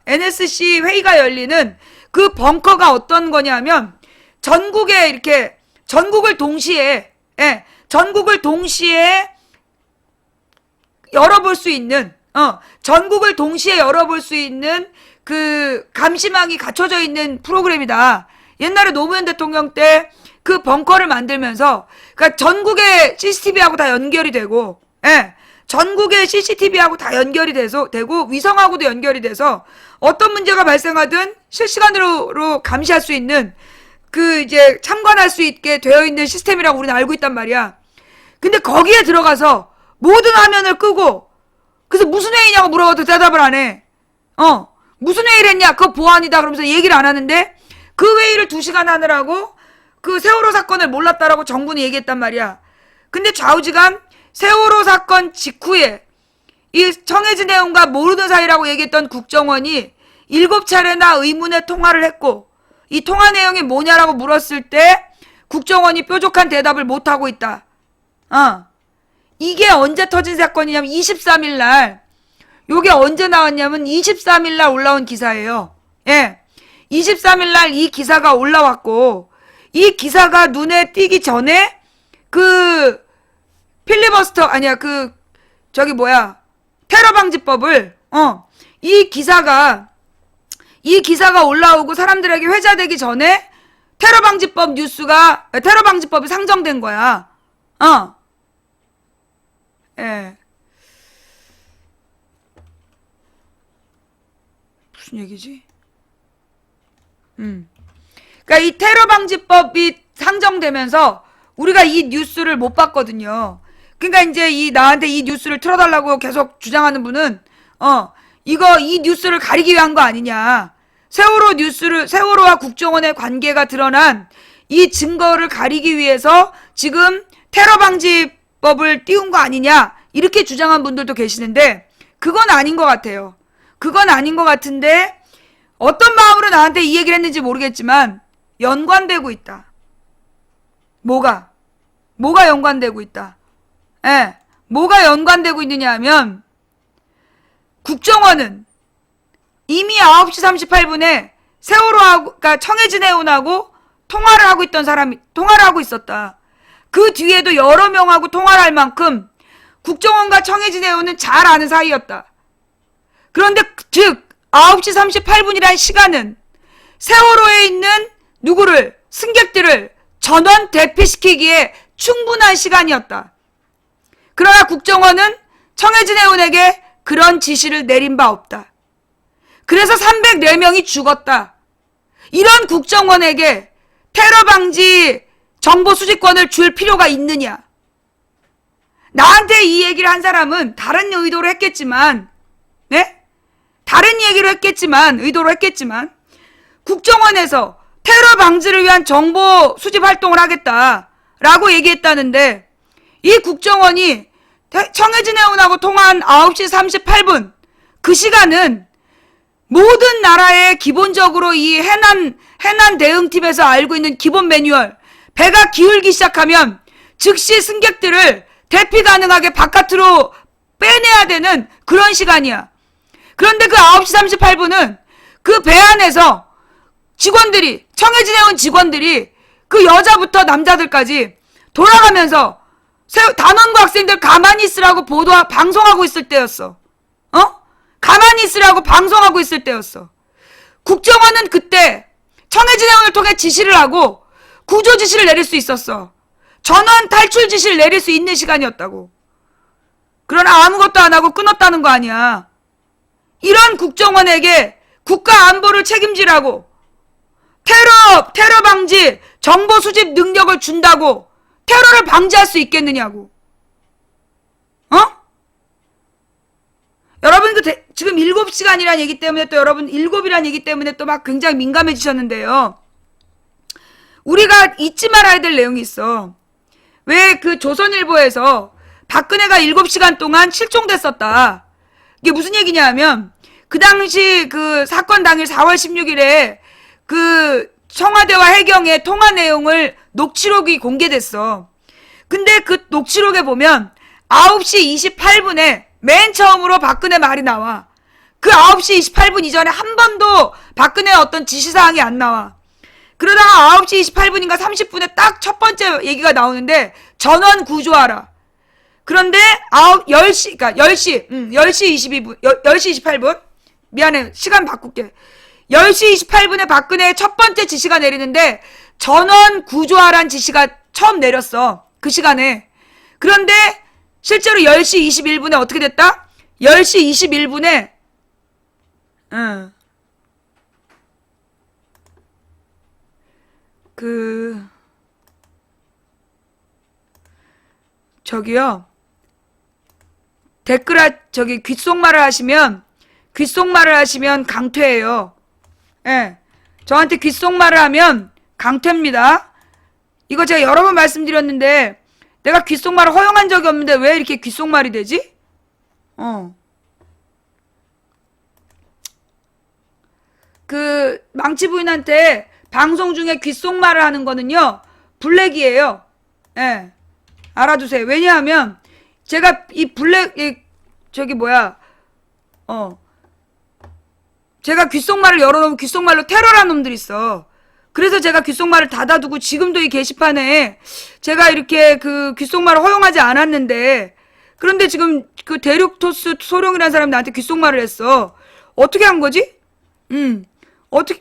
NSC 회의가 열리는 그 벙커가 어떤 거냐면 전국을 동시에 열어볼 수 있는 그 감시망이 갖춰져 있는 프로그램이다. 옛날에 노무현 대통령 때 그 벙커를 만들면서 그러니까 전국의 CCTV하고 다 연결이 되고 전국의 CCTV하고 다 연결이 되고 위성하고도 연결이 돼서 어떤 문제가 발생하든 실시간으로 감시할 수 있는 그 이제 참관할 수 있게 되어 있는 시스템이라고 우리는 알고 있단 말이야. 근데 거기에 들어가서 모든 화면을 끄고 그래서 무슨 회의냐고 물어봐도 대답을 안 해. 무슨 회의를 했냐? 그거 보안이다 그러면서 얘기를 안 하는데 그 회의를 2시간 하느라고 그 세월호 사건을 몰랐다라고 정부는 얘기했단 말이야. 근데 좌우지간 세월호 사건 직후에 이 청해진 내용과 모르는 사이라고 얘기했던 국정원이 7차례나 의문의 통화를 했고 이 통화 내용이 뭐냐라고 물었을 때 국정원이 뾰족한 대답을 못하고 있다. 이게 언제 터진 사건이냐면 23일 날. 요게 언제 나왔냐면 23일 날 올라온 기사예요. 23일 날 이 기사가 올라왔고 이 기사가 눈에 띄기 전에 그 필리버스터 아니야 테러 방지법을 이 기사가 올라오고 사람들에게 회자되기 전에 테러 방지법이 상정된 거야. 무슨 얘기지? 그러니까 이 테러 방지법이 상정되면서 우리가 이 뉴스를 못 봤거든요. 그러니까 이제 나한테 이 뉴스를 틀어달라고 계속 주장하는 분은 이 뉴스를 가리기 위한 거 아니냐. 세월호와 국정원의 관계가 드러난 이 증거를 가리기 위해서 지금 테러 방지법을 띄운 거 아니냐. 이렇게 주장한 분들도 계시는데 그건 아닌 것 같아요. 그건 아닌 것 같은데 어떤 마음으로 나한테 이 얘기를 했는지 모르겠지만 연관되고 있다. 뭐가 연관되고 있다. 뭐가 연관되고 있느냐 하면 국정원은 이미 9시 38분에 그러니까 청해진 해운하고 통화를 하고 있었다. 그 뒤에도 여러 명하고 통화를 할 만큼 국정원과 청해진 해운은 잘 아는 사이였다. 그런데 즉 9시 38분이라는 시간은 세월호에 있는 승객들을 전원 대피시키기에 충분한 시간이었다. 그러나 국정원은 청해진 해운에게 그런 지시를 내린 바 없다. 그래서 304명이 죽었다. 이런 국정원에게 테러 방지 정보 수집권을 줄 필요가 있느냐? 나한테 이 얘기를 한 사람은 다른 의도로 했겠지만 의도로 했겠지만 국정원에서 테러 방지를 위한 정보 수집 활동을 하겠다라고 얘기했다는데 이 국정원이 청해진 해운하고 통화한 9시 38분 그 시간은 모든 나라의 기본적으로 이 해난 대응팀에서 알고 있는 기본 매뉴얼 배가 기울기 시작하면 즉시 승객들을 대피 가능하게 바깥으로 빼내야 되는 그런 시간이야. 그런데 그 9시 38분은 그 배 안에서 직원들이 청해진에 온 직원들이 그 여자부터 남자들까지 돌아가면서 단원고 학생들 가만히 있으라고 방송하고 있을 때였어. 가만히 있으라고 방송하고 있을 때였어. 국정원은 그때 청해진해운을 통해 지시를 하고 구조 지시를 내릴 수 있었어. 전원 탈출 지시를 내릴 수 있는 시간이었다고. 그러나 아무것도 안 하고 끊었다는 거 아니야. 이런 국정원에게 국가 안보를 책임지라고 테러 방지, 정보 수집 능력을 준다고 테러를 방지할 수 있겠느냐고. 여러분 지금 7시간이란 얘기 때문에 또 여러분 7이란 얘기 때문에 또 막 굉장히 민감해지셨는데요. 우리가 잊지 말아야 될 내용이 있어. 왜 그 조선일보에서 박근혜가 7시간 동안 실종됐었다. 이게 무슨 얘기냐 하면 그 당시 그 사건 당일 4월 16일에 그 청와대와 해경의 통화 내용을 녹취록이 공개됐어. 근데 그 녹취록에 보면 9시 28분에 맨 처음으로 박근혜 말이 나와. 그 9시 28분 이전에 한 번도 박근혜의 어떤 지시사항이 안 나와. 그러다가 9시 28분인가 30분에 딱 첫 번째 얘기가 나오는데 전원 구조하라. 그런데 10시 22분, 10시 28분? 미안해. 시간 바꿀게. 10시 28분에 박근혜의 첫 번째 지시가 내리는데 전원 구조하란 지시가 처음 내렸어. 그 시간에. 그런데 실제로 10시 21분에 어떻게 됐다? 10시 21분에 저기요. 귓속말을 하시면 강퇴예요. 예. 저한테 귓속말을 하면 강퇴입니다. 이거 제가 여러 번 말씀드렸는데 내가 귓속말을 허용한 적이 없는데 왜 이렇게 귓속말이 되지? 그 망치 부인한테 방송 중에 귓속말을 하는 거는요 블랙이에요. 예. 알아두세요. 왜냐하면 제가 제가 귓속말을 열어놓으면 귓속말로 테러라는 놈들이 있어. 그래서 제가 귓속말을 닫아두고 지금도 이 게시판에 제가 이렇게 그 귓속말을 허용하지 않았는데 그런데 지금 그 대륙토스 소룡이라는 사람이 나한테 귓속말을 했어. 어떻게 한 거지? 어떻게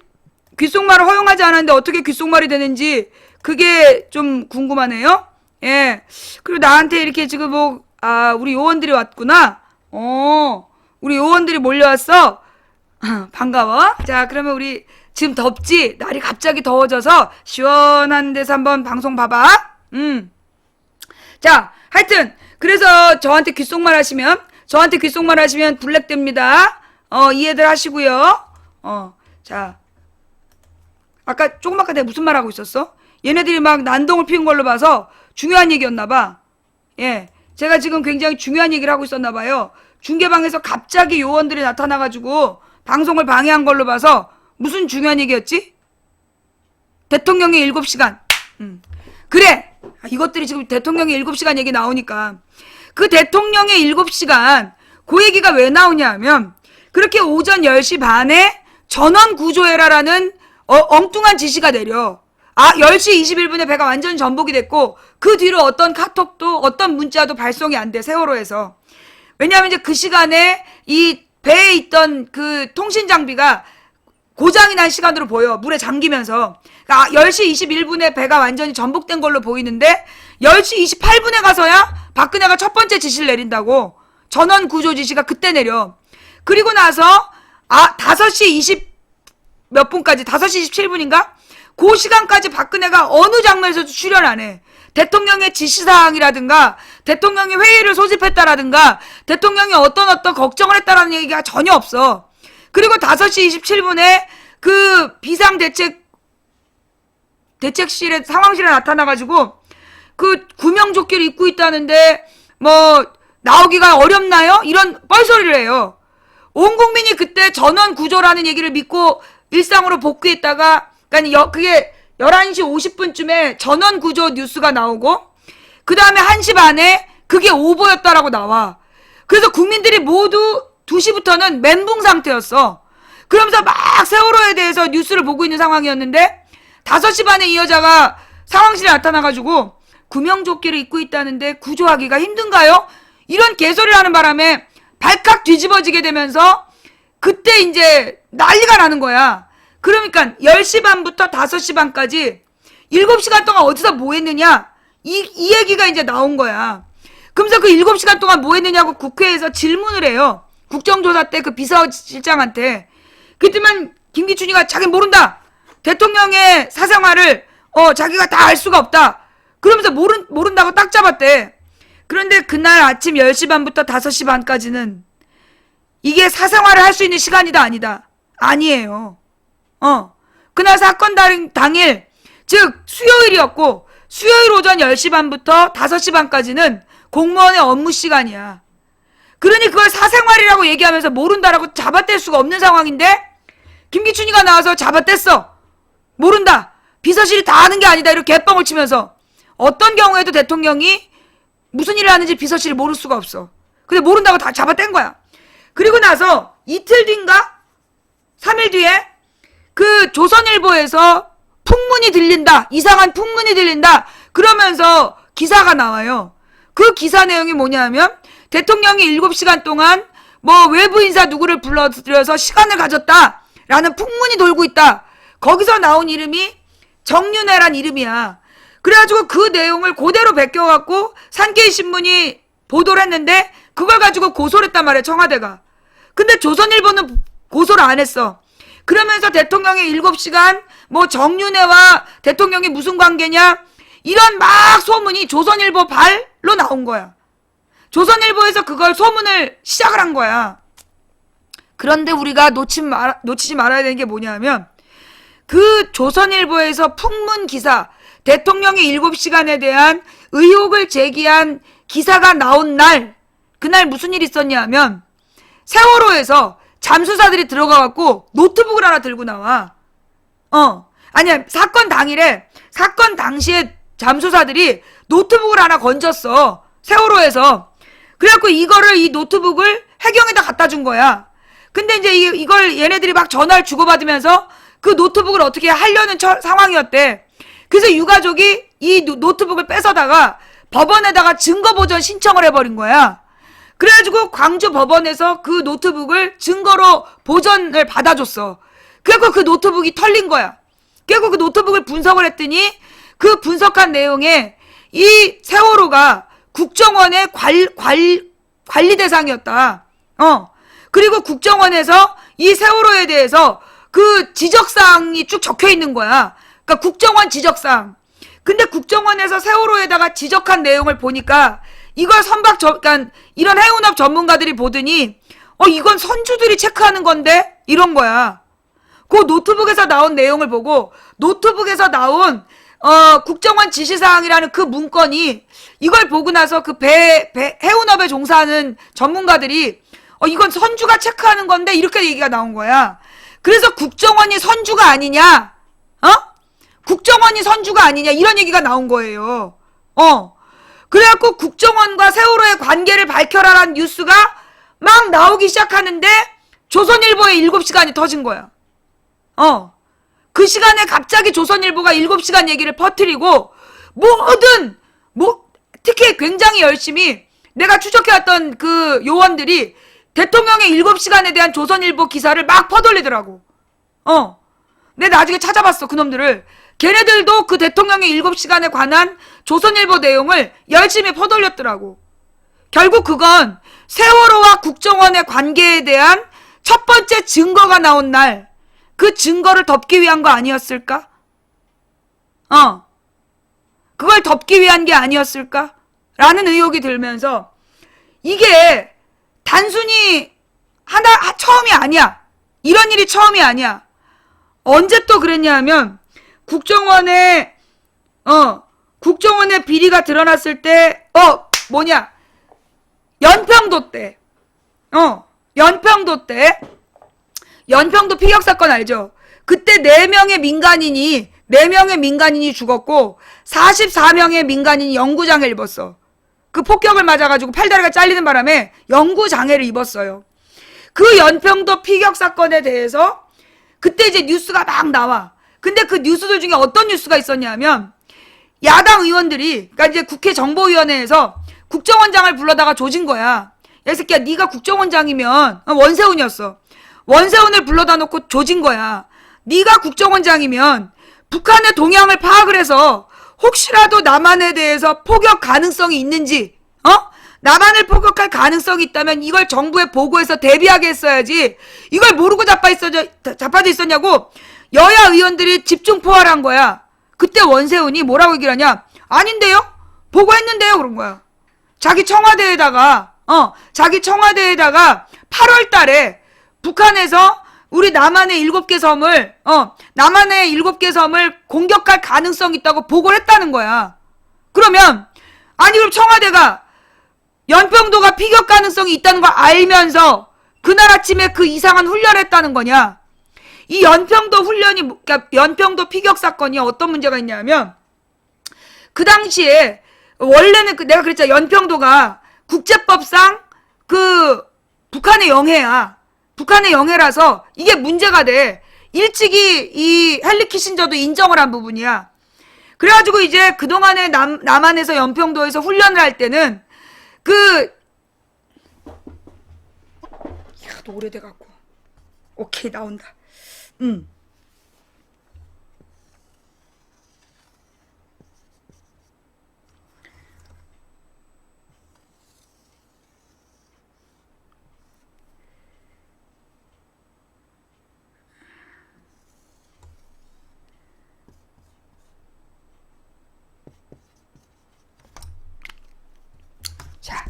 귓속말을 허용하지 않았는데 어떻게 귓속말이 되는지 그게 좀 궁금하네요. 예. 그리고 나한테 이렇게 지금 우리 요원들이 왔구나. 우리 요원들이 몰려왔어. 반가워. 자, 그러면 우리 지금 덥지? 날이 갑자기 더워져서 시원한 데서 한번 방송 봐봐. 자, 하여튼 그래서 저한테 귓속말 하시면 블랙 됩니다. 이해들 하시고요. 자, 조금 아까 내가 무슨 말 하고 있었어? 얘네들이 막 난동을 피운 걸로 봐서 중요한 얘기였나봐. 예. 제가 지금 굉장히 중요한 얘기를 하고 있었나봐요. 중계방에서 갑자기 요원들이 나타나가지고 방송을 방해한 걸로 봐서 무슨 중요한 얘기였지? 대통령의 7시간. 그래! 이것들이 지금 대통령의 7시간 얘기 나오니까. 그 대통령의 7시간, 그 얘기가 왜 나오냐 하면, 그렇게 오전 10시 반에 전원 구조해라라는 엉뚱한 지시가 내려. 10시 21분에 배가 완전히 전복이 됐고, 그 뒤로 어떤 카톡도, 어떤 문자도 발송이 안 돼, 세월호에서. 왜냐하면 이제 그 시간에 이 배에 있던 그 통신 장비가 고장이 난 시간으로 보여. 물에 잠기면서. 그러니까 10시 21분에 배가 완전히 전복된 걸로 보이는데 10시 28분에 가서야 박근혜가 첫 번째 지시를 내린다고. 전원 구조 지시가 그때 내려. 그리고 나서 5시 20 몇 분까지 5시 27분인가? 그 시간까지 박근혜가 어느 장면에서도 출연 안 해. 대통령의 지시사항이라든가 대통령이 회의를 소집했다라든가 대통령이 어떤 걱정을 했다라는 얘기가 전혀 없어. 그리고 5시 27분에 그 비상대책실에 상황실에 나타나가지고 그 구명조끼를 입고 있다는데 뭐 나오기가 어렵나요? 이런 뻘소리를 해요. 온 국민이 그때 전원 구조라는 얘기를 믿고 일상으로 복귀했다가 그러니까 그게 11시 50분쯤에 전원 구조 뉴스가 나오고 그 다음에 1시 반에 그게 오보였다라고 나와. 그래서 국민들이 모두 2시부터는 멘붕 상태였어. 그러면서 막 세월호에 대해서 뉴스를 보고 있는 상황이었는데 5시 반에 이 여자가 상황실에 나타나가지고 구명조끼를 입고 있다는데 구조하기가 힘든가요? 이런 개소리를 하는 바람에 발칵 뒤집어지게 되면서 그때 이제 난리가 나는 거야. 그러니까 10시 반부터 5시 반까지 7시간 동안 어디서 뭐 했느냐? 이 얘기가 이제 나온 거야. 그러면서 그 7시간 동안 뭐 했느냐고 국회에서 질문을 해요. 국정조사 때 그 비서실장한테. 그랬더만 김기춘이가 자기 모른다. 대통령의 사생활을 자기가 다 알 수가 없다. 그러면서 모른다고 딱 잡았대. 그런데 그날 아침 10시 반부터 5시 반까지는 이게 사생활을 할 수 있는 시간이다 아니다? 아니에요. 그날 사건 당일 즉 수요일이었고 수요일 오전 10시 반부터 5시 반까지는 공무원의 업무 시간이야. 그러니 그걸 사생활이라고 얘기하면서 모른다라고 잡아뗄 수가 없는 상황인데 김기춘이가 나와서 잡아뗐어. 모른다. 비서실이 다 아는 게 아니다. 이렇게 개뻥을 치면서 어떤 경우에도 대통령이 무슨 일을 하는지 비서실이 모를 수가 없어. 근데 모른다고 다 잡아뗀 거야. 그리고 나서 이틀 뒤인가? 3일 뒤에 그 조선일보에서 풍문이 들린다. 이상한 풍문이 들린다. 그러면서 기사가 나와요. 그 기사 내용이 뭐냐면 대통령이 7시간 동안 뭐 외부 인사 누구를 불러들여서 시간을 가졌다. 라는 풍문이 돌고 있다. 거기서 나온 이름이 정윤회란 이름이야. 그래가지고 그 내용을 그대로 베껴갖고 산케이 신문이 보도를 했는데 그걸 가지고 고소를 했단 말이야, 청와대가. 근데 조선일보는 고소를 안 했어. 그러면서 대통령이 7시간 뭐 정윤회와 대통령이 무슨 관계냐 이런 막 소문이 조선일보 발로 나온 거야. 조선일보에서 그걸 소문을 시작을 한 거야. 그런데 우리가 놓치지 말아야 되는 게 뭐냐면 그 조선일보에서 풍문 기사 대통령의 7시간에 대한 의혹을 제기한 기사가 나온 날 그날 무슨 일이 있었냐 하면 세월호에서 잠수사들이 들어가갖고 노트북을 하나 들고 나와. 아니야 사건 당일에 사건 당시에 잠수사들이 노트북을 하나 건졌어. 세월호에서. 그래갖고 이 노트북을 해경에다 갖다 준 거야. 근데 이제 이걸 얘네들이 막 전화를 주고받으면서 그 노트북을 어떻게 하려는 상황이었대. 그래서 유가족이 이 노트북을 뺏어다가 법원에다가 증거보전 신청을 해버린 거야. 그래가지고 광주 법원에서 그 노트북을 증거로 보전을 받아줬어. 그래갖고 그 노트북이 털린 거야. 그래갖고 그 노트북을 분석을 했더니 그 분석한 내용에 이 세월호가 국정원의 관리 대상이었다. 그리고 국정원에서 이 세월호에 대해서 그 지적사항이 쭉 적혀 있는 거야. 그러니까 국정원 지적사항. 근데 국정원에서 세월호에다가 지적한 내용을 보니까 이걸 그러니까 이런 해운업 전문가들이 보더니 이건 선주들이 체크하는 건데 이런 거야. 그 노트북에서 나온 내용을 보고 노트북에서 나온 국정원 지시사항이라는 그 문건이 이걸 보고 나서 그 해운업에 종사하는 전문가들이 이건 선주가 체크하는 건데 이렇게 얘기가 나온 거야. 그래서 국정원이 선주가 아니냐? 국정원이 선주가 아니냐? 이런 얘기가 나온 거예요. 그래갖고 국정원과 세월호의 관계를 밝혀라라는 뉴스가 막 나오기 시작하는데 조선일보에 7시간이 터진 거야. 그 시간에 갑자기 조선일보가 7시간 얘기를 퍼뜨리고 특히 굉장히 열심히 내가 추적해왔던 그 요원들이 대통령의 7시간에 대한 조선일보 기사를 막 퍼돌리더라고. 내가 나중에 찾아봤어, 그놈들을. 걔네들도 그 대통령의 7시간에 관한 조선일보 내용을 열심히 퍼돌렸더라고. 결국 그건 세월호와 국정원의 관계에 대한 첫 번째 증거가 나온 날, 그 증거를 덮기 위한 거 아니었을까? 그걸 덮기 위한 게 아니었을까? 라는 의혹이 들면서 이게 단순히 처음이 아니야. 이런 일이 처음이 아니야. 언제 또 그랬냐 하면 국정원의 비리가 드러났을 때 연평도 때 연평도 피격 사건 알죠? 그때 4명의 민간인이 죽었고 44명의 민간인이 영구장애 입었어. 그 폭격을 맞아가지고 팔다리가 잘리는 바람에 영구장애를 입었어요. 그 연평도 피격 사건에 대해서 그때 이제 뉴스가 막 나와. 근데 그 뉴스들 중에 어떤 뉴스가 있었냐면 야당 의원들이 그러니까 이제 국회 정보위원회에서 국정원장을 불러다가 조진 거야. 야, 이 새끼야, 네가 국정원장이면 원세훈이었어. 원세훈을 불러다 놓고 조진 거야. 네가 국정원장이면 북한의 동향을 파악을 해서 혹시라도 남한에 대해서 포격 가능성이 있는지, 남한을 포격할 가능성이 있다면 이걸 정부에 보고해서 대비하게 했어야지. 이걸 모르고 자빠져 있었냐고 여야 의원들이 집중 포화한 거야. 그때 원세훈이 뭐라고 얘기를 하냐? 아닌데요? 보고했는데요? 그런 거야. 자기 청와대에다가 8월 달에 북한에서 우리 남한의 7개 섬을 공격할 가능성이 있다고 보고를 했다는 거야. 그러면 아니 그럼 청와대가 연평도가 피격 가능성이 있다는 걸 알면서 그날 아침에 그 이상한 훈련을 했다는 거냐? 이 연평도 훈련이, 그러니까 연평도 피격 사건이 어떤 문제가 있냐면 그 당시에 원래는 내가 그랬잖아. 연평도가 국제법상 그 북한의 영해야. 북한의 영해라서 이게 문제가 돼. 일찍이 이 헨리 키신저도 인정을 한 부분이야. 그래가지고 이제 그동안에 남한에서 연평도에서 훈련을 할 때는 또 오래돼갖고. 오케이, 나온다. 자,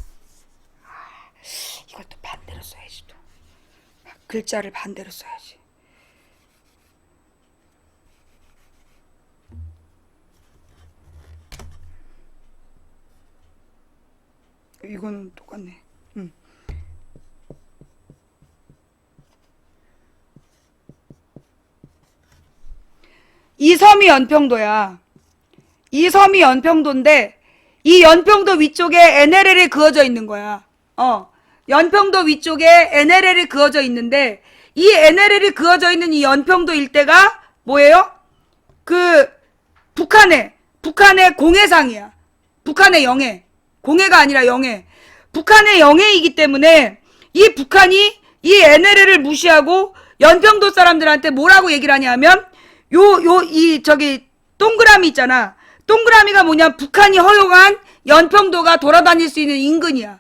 이걸 또 반대로 써야지 또. 글자를 반대로 써야지. 이거는 똑같네. 이 섬이 연평도야. 이 섬이 연평도인데 이 연평도 위쪽에 NLL이 그어져 있는 거야. 연평도 위쪽에 NLL이 그어져 있는데 이 NLL이 그어져 있는 이 연평도 일대가 뭐예요? 그 북한의 공해상이야. 북한의 영해. 공해가 아니라 영해. 북한의 영해이기 때문에 이 북한이 이 NLL을 무시하고 연평도 사람들한테 뭐라고 얘기를 하냐면 동그라미 있잖아. 동그라미가 뭐냐? 북한이 허용한 연평도가 돌아다닐 수 있는 인근이야.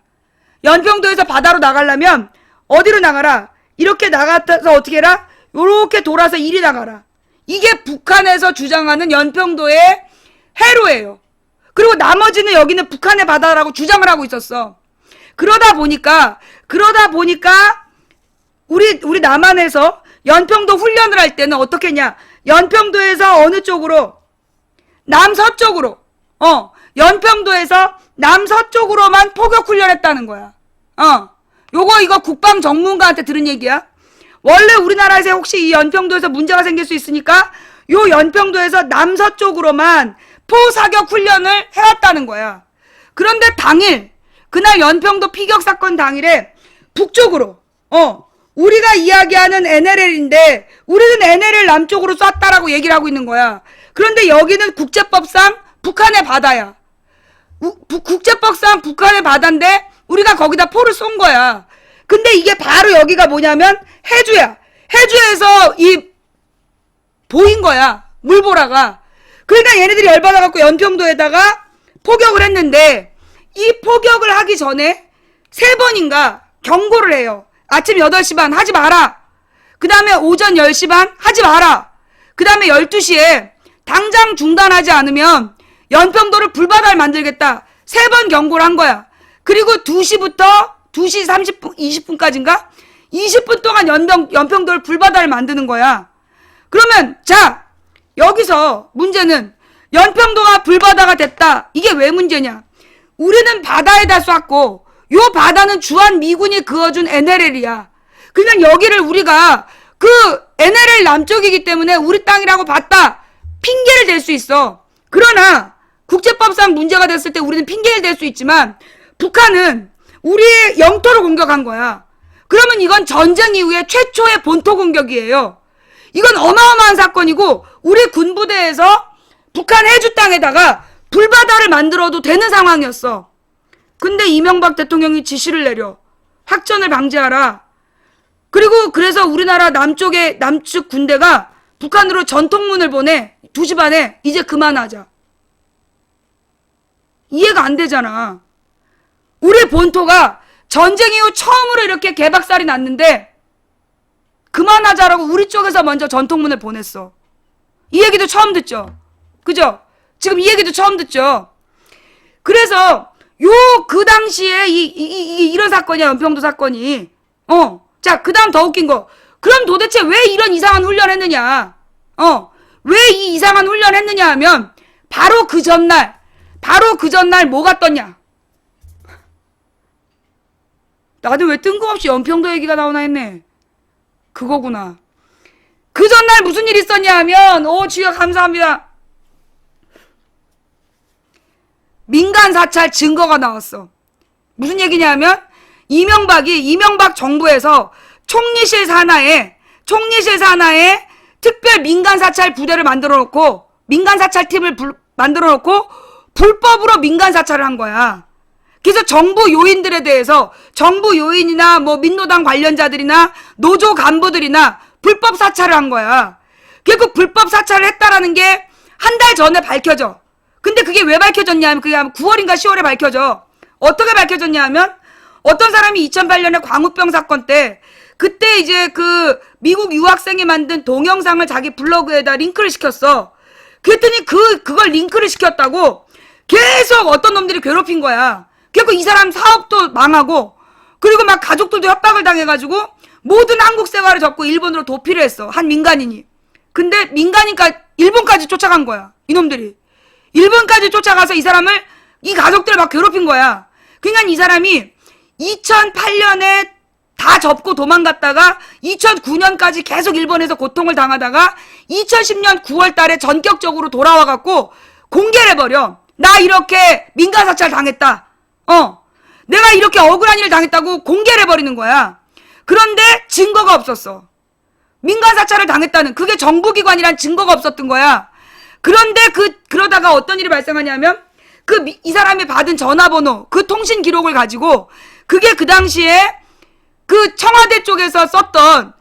연평도에서 바다로 나가려면 어디로 나가라? 이렇게 나가서 어떻게 해라? 요렇게 돌아서 이리 나가라. 이게 북한에서 주장하는 연평도의 해로예요. 그리고 나머지는 여기는 북한의 바다라고 주장을 하고 있었어. 그러다 보니까 우리 남한에서 연평도 훈련을 할 때는 어떻게 했냐? 연평도에서 어느 쪽으로? 남서쪽으로. 연평도에서 남서쪽으로만 포격 훈련했다는 거야. 이거 국방 전문가한테 들은 얘기야. 원래 우리나라에서 혹시 이 연평도에서 문제가 생길 수 있으니까 요 연평도에서 남서쪽으로만 포사격 훈련을 해왔다는 거야. 그런데 그날 연평도 피격 사건 당일에 북쪽으로, 우리가 이야기하는 NLL인데 우리는 NLL 남쪽으로 쐈다라고 얘기를 하고 있는 거야. 그런데 여기는 국제법상 북한의 바다야. 국제법상 북한의 바다인데 우리가 거기다 포를 쏜 거야. 근데 이게 바로 여기가 뭐냐면 해주야. 해주에서 보인 거야. 물보라가. 그러니까 얘네들이 열받아갖고 연평도에다가 포격을 했는데 이 포격을 하기 전에 3번인가 경고를 해요. 아침 8시 반 하지 마라. 그 다음에 오전 10시 반 하지 마라. 그 다음에 12시에 당장 중단하지 않으면 연평도를 불바다를 만들겠다. 3번 경고를 한 거야. 그리고 2시부터 2시 30분, 20분까지인가? 20분 동안 연평도를 불바다를 만드는 거야. 그러면 자, 여기서 문제는 연평도가 불바다가 됐다. 이게 왜 문제냐? 우리는 바다에다 쐈고 요 바다는 주한 미군이 그어준 NLL이야. 그러니까 여기를 우리가 그 NLL 남쪽이기 때문에 우리 땅이라고 봤다. 핑계를 댈 수 있어. 그러나 국제법상 문제가 됐을 때 우리는 핑계를 댈 수 있지만 북한은 우리의 영토를 공격한 거야. 그러면 이건 전쟁 이후에 최초의 본토 공격이에요. 이건 어마어마한 사건이고 우리 군부대에서 북한 해주 땅에다가 불바다를 만들어도 되는 상황이었어. 근데 이명박 대통령이 지시를 내려. 확전을 방지하라. 그리고 그래서 우리나라 남측 군대가 북한으로 전통문을 보내. 2시 반에 이제 그만하자. 이해가 안 되잖아. 우리 본토가 전쟁 이후 처음으로 이렇게 개박살이 났는데 그만하자라고 우리 쪽에서 먼저 전통문을 보냈어. 이 얘기도 처음 듣죠? 그죠? 지금 이 얘기도 처음 듣죠? 그래서 그 당시에 이런 사건이야. 연평도 사건이. 자, 그 다음 더 웃긴 거. 그럼 도대체 왜 이런 이상한 훈련 했느냐? 왜 이 이상한 훈련 했느냐 하면 바로 그 전날 뭐가 떴냐? 나도 왜 뜬금없이 연평도 얘기가 나오나 했네. 그거구나. 그 전날 무슨 일이 있었냐 하면 주여 감사합니다. 민간 사찰 증거가 나왔어. 무슨 얘기냐 하면 이명박 정부에서 총리실 산하에 특별 민간 사찰 부대를 만들어 놓고 민간 사찰 팀을 만들어 놓고 불법으로 민간 사찰을 한 거야. 그래서 정부 요인들에 대해서 정부 요인이나 뭐 민노당 관련자들이나 노조 간부들이나 불법 사찰을 한 거야. 결국 불법 사찰을 했다라는 게 한 달 전에 밝혀져. 근데 그게 왜 밝혀졌냐 하면 그게 9월인가 10월에 밝혀져. 어떻게 밝혀졌냐 하면 어떤 사람이 2008년에 광우병 사건 때 그때 이제 그 미국 유학생이 만든 동영상을 자기 블로그에다 링크를 시켰어. 그랬더니 그걸 링크를 시켰다고 계속 어떤 놈들이 괴롭힌 거야. 결국 이 사람 사업도 망하고 그리고 막 가족들도 협박을 당해가지고 모든 한국 생활을 접고 일본으로 도피를 했어. 한 민간인이. 근데 민간인까지 일본까지 쫓아간 거야. 이놈들이. 일본까지 쫓아가서 이 가족들을 막 괴롭힌 거야. 그러니까 이 사람이 2008년에 다 접고 도망갔다가 2009년까지 계속 일본에서 고통을 당하다가 2010년 9월 달에 전격적으로 돌아와갖고 공개를 해버려. 나 이렇게 민간사찰 당했다. 내가 이렇게 억울한 일을 당했다고 공개를 해버리는 거야. 그런데 증거가 없었어. 민간사찰을 당했다는 그게 정부기관이란 증거가 없었던 거야. 그런데 그러다가 어떤 일이 발생하냐면 이 사람이 받은 전화번호 그 통신 기록을 가지고 그게 그 당시에 그 청와대 쪽에서 썼던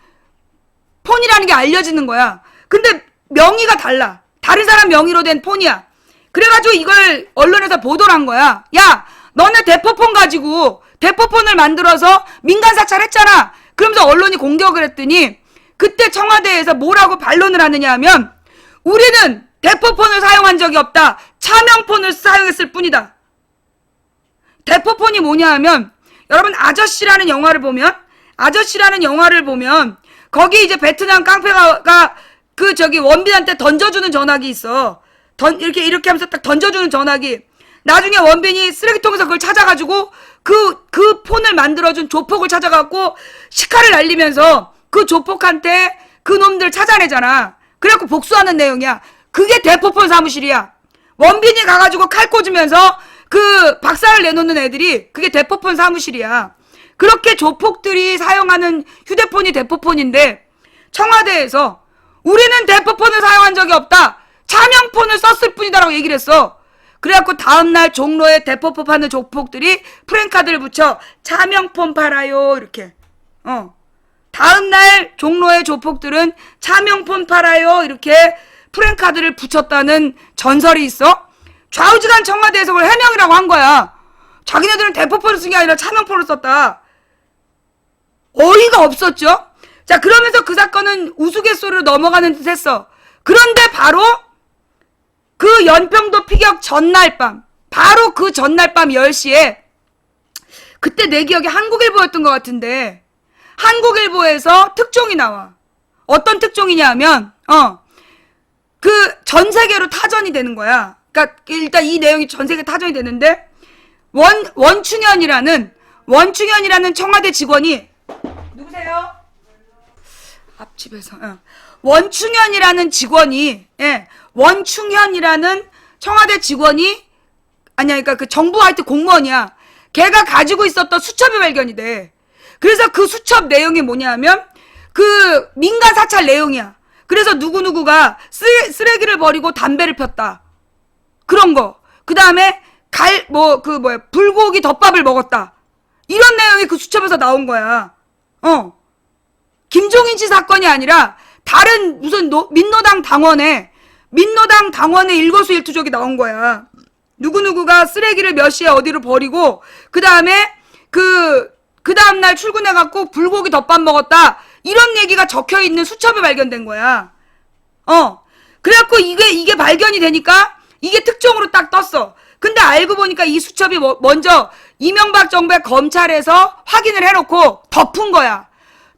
폰이라는 게 알려지는 거야. 근데 명의가 달라. 다른 사람 명의로 된 폰이야. 그래가지고 이걸 언론에서 보도를 한 거야. 야, 너네 대포폰 가지고 대포폰을 만들어서 민간 사찰했잖아. 그러면서 언론이 공격을 했더니 그때 청와대에서 뭐라고 반론을 하느냐 하면 우리는 대포폰을 사용한 적이 없다. 차명폰을 사용했을 뿐이다. 대포폰이 뭐냐 하면 여러분 아저씨라는 영화를 보면 거기 이제 베트남 깡패가 원빈한테 던져주는 전화기 있어. 이렇게 하면서 딱 던져주는 전화기. 나중에 원빈이 쓰레기통에서 그걸 찾아가지고 그 폰을 만들어준 조폭을 찾아갖고 시카를 날리면서 그 조폭한테 그 놈들 찾아내잖아. 그래갖고 복수하는 내용이야. 그게 대포폰 사무실이야. 원빈이 가가지고 칼 꽂으면서 그 박살을 내놓는 애들이 그게 대포폰 사무실이야. 그렇게 조폭들이 사용하는 휴대폰이 대포폰인데 청와대에서 우리는 대포폰을 사용한 적이 없다. 차명폰을 썼을 뿐이다라고 얘기를 했어. 그래갖고 다음날 종로에 대포폰 파는 조폭들이 프랭카드를 붙여 차명폰 팔아요 이렇게. 다음날 종로의 조폭들은 차명폰 팔아요 이렇게 프랭카드를 붙였다는 전설이 있어. 좌우지간 청와대에서 그걸 해명이라고 한 거야. 자기네들은 대포폰을 쓴 게 아니라 차명폰을 썼다. 어이가 없었죠. 자, 그러면서 그 사건은 우스갯소리로 넘어가는 듯 했어. 그런데 바로 그 연평도 피격 전날 밤, 바로 그 전날 밤 10시에 그때 내 기억에 한국일보였던 것 같은데 한국일보에서 특종이 나와. 어떤 특종이냐 하면 그 전 세계로 타전이 되는 거야. 그러니까 일단 이 내용이 전 세계 타전이 되는데 원충현이라는 청와대 직원이 누구세요? 앞집에서 원충현이라는 직원이 원충현이라는 청와대 직원이 그러니까 그 정부 하여튼 공무원이야. 걔가 가지고 있었던 수첩이 발견이 돼. 그래서 그 수첩 내용이 뭐냐 하면 그 민간 사찰 내용이야. 그래서 누구누구가 쓰레기를 버리고 담배를 폈다. 그런 거. 그 다음에 불고기 덮밥을 먹었다. 이런 내용이 그 수첩에서 나온 거야. 김종인 씨 사건이 아니라 다른 무슨 민노당 당원의 일거수일투족이 나온 거야. 누구누구가 쓰레기를 몇 시에 어디로 버리고 그 다음에 그 다음날 출근해갖고 불고기 덮밥 먹었다. 이런 얘기가 적혀있는 수첩이 발견된 거야. 그래갖고 이게 발견이 되니까 이게 특종으로 딱 떴어. 근데 알고 보니까 이 수첩이 먼저 이명박 정부의 검찰에서 확인을 해놓고 덮은 거야.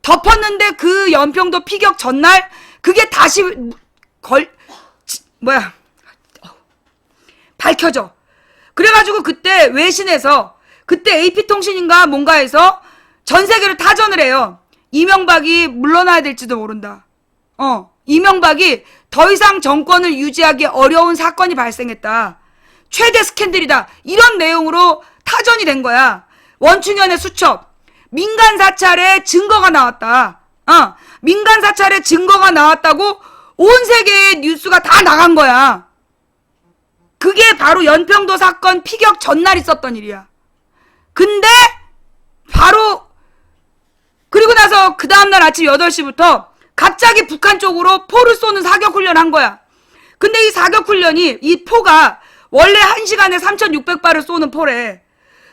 덮었는데 그 연평도 피격 전날 그게 다시 밝혀져. 그래가지고 그때 외신에서 그때 AP통신인가 뭔가에서 전 세계를 타전을 해요. 이명박이 물러나야 될지도 모른다. 이명박이 더 이상 정권을 유지하기 어려운 사건이 발생했다. 최대 스캔들이다. 이런 내용으로 타전이 된 거야. 원충현의 수첩. 민간 사찰에 증거가 나왔다. 민간 사찰에 증거가 나왔다고 온 세계의 뉴스가 다 나간 거야. 그게 바로 연평도 사건 피격 전날 있었던 일이야. 근데 바로 그리고 나서 그 다음날 아침 8시부터 갑자기 북한 쪽으로 포를 쏘는 사격훈련 한 거야. 근데 이 사격훈련이 이 포가 원래 1시간에 3,600발을 쏘는 포래.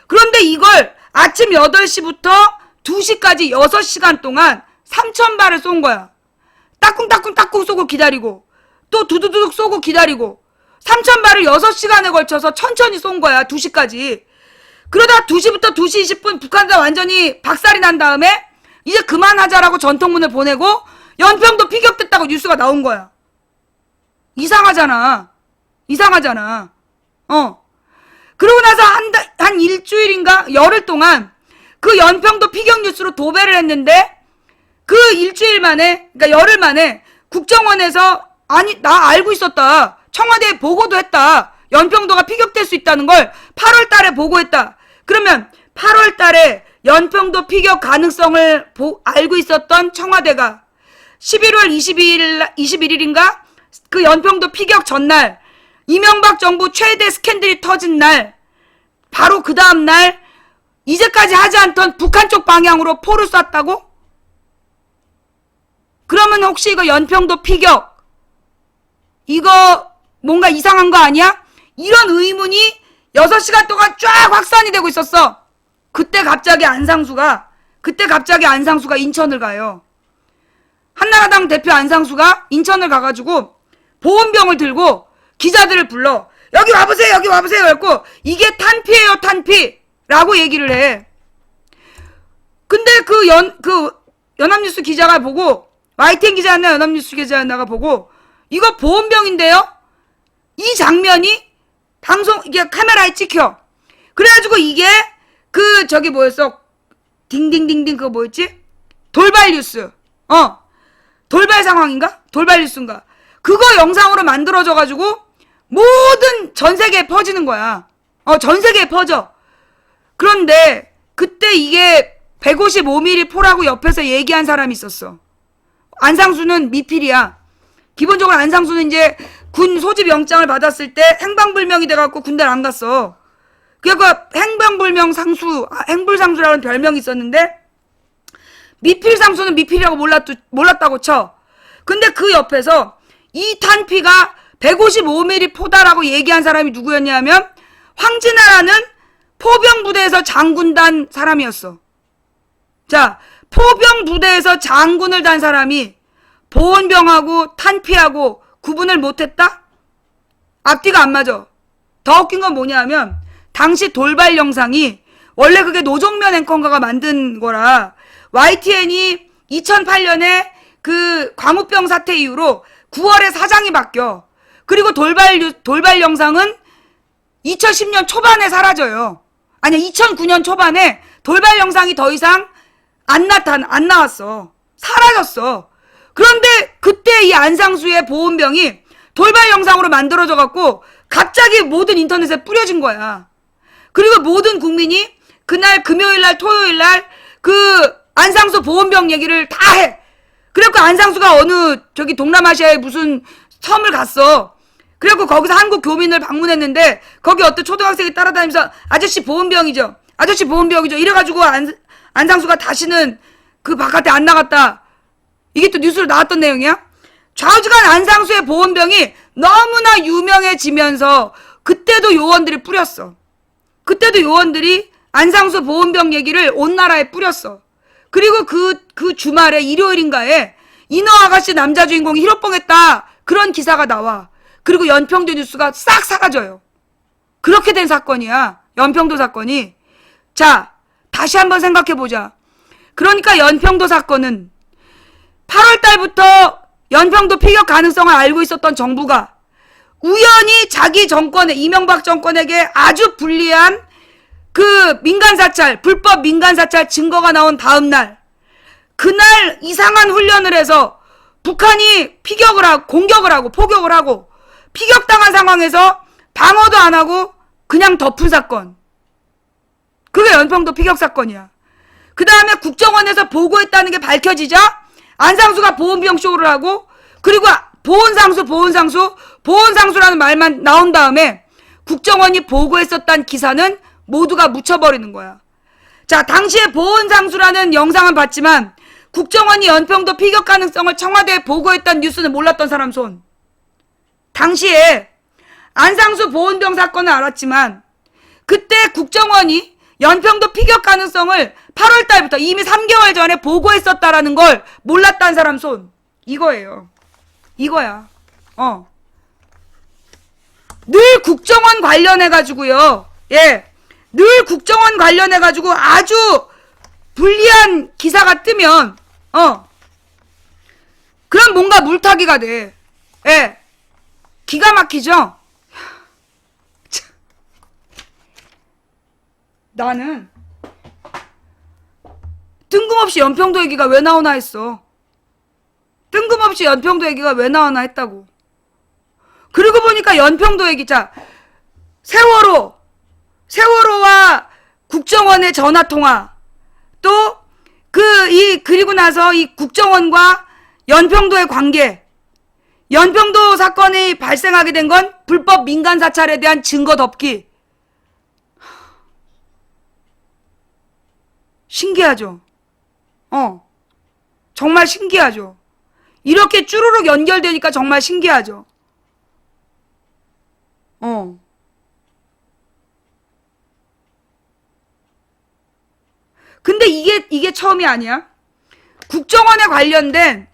그런데 이걸 아침 8시부터 2시까지 6시간 동안 3,000발을 쏜 거야. 따꿍따꿍 쏘고 기다리고 또 두두두둑 쏘고 기다리고 3,000발을 6시간에 걸쳐서 천천히 쏜 거야. 2시까지. 그러다 2시부터 2시 20분 북한과 완전히 박살이 난 다음에 이제 그만하자라고 전통문을 보내고 연평도 피격됐다고 뉴스가 나온 거야. 이상하잖아. 그러고 나서 한 일주일인가 열흘 동안 그 연평도 피격 뉴스로 도배를 했는데 그 일주일 만에 그러니까 열흘 만에 국정원에서 아니 나 알고 있었다. 청와대에 보고도 했다. 연평도가 피격될 수 있다는 걸 8월 달에 보고했다. 그러면 8월 달에 연평도 피격 가능성을 알고 있었던 청와대가 11월 21일인가 그 연평도 피격 전날 이명박 정부 최대 스캔들이 터진 날 바로 그 다음 날 이제까지 하지 않던 북한 쪽 방향으로 포를 쐈다고? 그러면 혹시 이거 연평도 피격 이거 뭔가 이상한 거 아니야? 이런 의문이 6시간 동안 쫙 확산이 되고 있었어. 그때 갑자기 안상수가 인천을 가요. 한나라당 대표 안상수가 인천을 가가지고 보온병을 들고 기자들을 불러. 여기 와보세요. 그랬고 이게 탄피예요, 탄피라고 얘기를 해. 근데 그 연합뉴스 기자가 보고 YTN 기자였나 연합뉴스 기자였나가 보고 이거 보온병인데요? 이 장면이 이게 카메라에 찍혀. 그래가지고 이게 딩딩딩딩 그거 뭐였지? 돌발 뉴스. 돌발 상황인가? 돌발 뉴스인가? 그거 영상으로 만들어져가지고 모든 전 세계에 퍼지는 거야. 전 세계에 퍼져. 그런데 그때 이게 155mm 포라고 옆에서 얘기한 사람이 있었어. 안상수는 미필이야. 기본적으로 안상수는 이제 군 소집 영장을 받았을 때 행방불명이 돼갖고 군대를 안 갔어. 그래갖고 행불상수라는 별명이 있었는데 미필상수는 미필이라고 몰랐다고 쳐. 근데 그 옆에서 이 탄피가 155mm 포다라고 얘기한 사람이 누구였냐면 황진아라는 포병부대에서 장군단 사람이었어. 자, 포병부대에서 장군을 단 사람이 보온병하고 탄피하고 구분을 못했다? 앞뒤가 안 맞아. 더 웃긴 건 뭐냐면 당시 돌발 영상이 원래 그게 노정면 앵커가 만든 거라 YTN이 2008년에 그 광우병 사태 이후로 9월에 사장이 바뀌어. 그리고 돌발 영상은 2010년 초반에 사라져요. 아니 2009년 초반에 돌발 영상이 더 이상 안 나왔어. 사라졌어. 그런데 그때 이 안상수의 보온병이 돌발 영상으로 만들어져 갖고 갑자기 모든 인터넷에 뿌려진 거야. 그리고 모든 국민이 그날 금요일날 토요일날 그 안상수 보온병 얘기를 다 해. 그래갖고 안상수가 어느 저기 동남아시아의 무슨 섬을 갔어. 그래갖고 거기서 한국 교민을 방문했는데 거기 어떤 초등학생이 따라다니면서 아저씨 보온병이죠. 아저씨 보온병이죠. 이래가지고 안상수가 다시는 그 바깥에 안 나갔다. 이게 또 뉴스로 나왔던 내용이야. 좌우지간 안상수의 보온병이 너무나 유명해지면서 그때도 요원들이 뿌렸어. 그때도 요원들이 안상수 보온병 얘기를 온 나라에 뿌렸어. 그리고 그 주말에 일요일인가에 인어 아가씨 남자 주인공이 히로뽕했다. 그런 기사가 나와. 그리고 연평도 뉴스가 싹 사라져요. 그렇게 된 사건이야. 연평도 사건이. 자, 다시 한번 생각해보자. 그러니까 연평도 사건은 8월 달부터 연평도 피격 가능성을 알고 있었던 정부가 우연히 자기 정권에, 이명박 정권에게 아주 불리한 그 민간사찰, 불법 민간사찰 증거가 나온 다음 날, 그날 이상한 훈련을 해서 북한이 피격을 하고, 공격을 하고, 포격을 하고, 피격당한 상황에서 방어도 안 하고 그냥 덮은 사건. 그게 연평도 피격 사건이야. 그 다음에 국정원에서 보고했다는 게 밝혀지자 안상수가 보온병 쇼를 하고, 그리고 보온상수라는 말만 나온 다음에 국정원이 보고했었다는 기사는 모두가 묻혀버리는 거야. 자, 당시에 보온상수라는 영상은 봤지만 국정원이 연평도 피격 가능성을 청와대에 보고했다는 뉴스는 몰랐던 사람 손. 당시에 안상수 보온병 사건은 알았지만 그때 국정원이 연평도 피격 가능성을 8월 달부터 이미 3개월 전에 보고했었다라는 걸 몰랐다는 사람 손. 이거예요. 이거야. 늘 국정원 관련해가지고요. 예. 늘 국정원 관련해가지고 아주 불리한 기사가 뜨면, 그럼 뭔가 물타기가 돼. 예. 기가 막히죠? 나는 뜬금없이 연평도 얘기가 왜 나오나 했어. 뜬금없이 연평도 얘기가 왜 나오나 했다고. 그리고 보니까 연평도 얘기, 자, 세월호와 국정원의 전화통화, 또 그리고 나서 이 국정원과 연평도의 관계, 연평도 사건이 발생하게 된 건 불법 민간 사찰에 대한 증거 덮기. 신기하죠? 정말 신기하죠? 이렇게 쭈루룩 연결되니까 정말 신기하죠? 근데 이게 처음이 아니야. 국정원에 관련된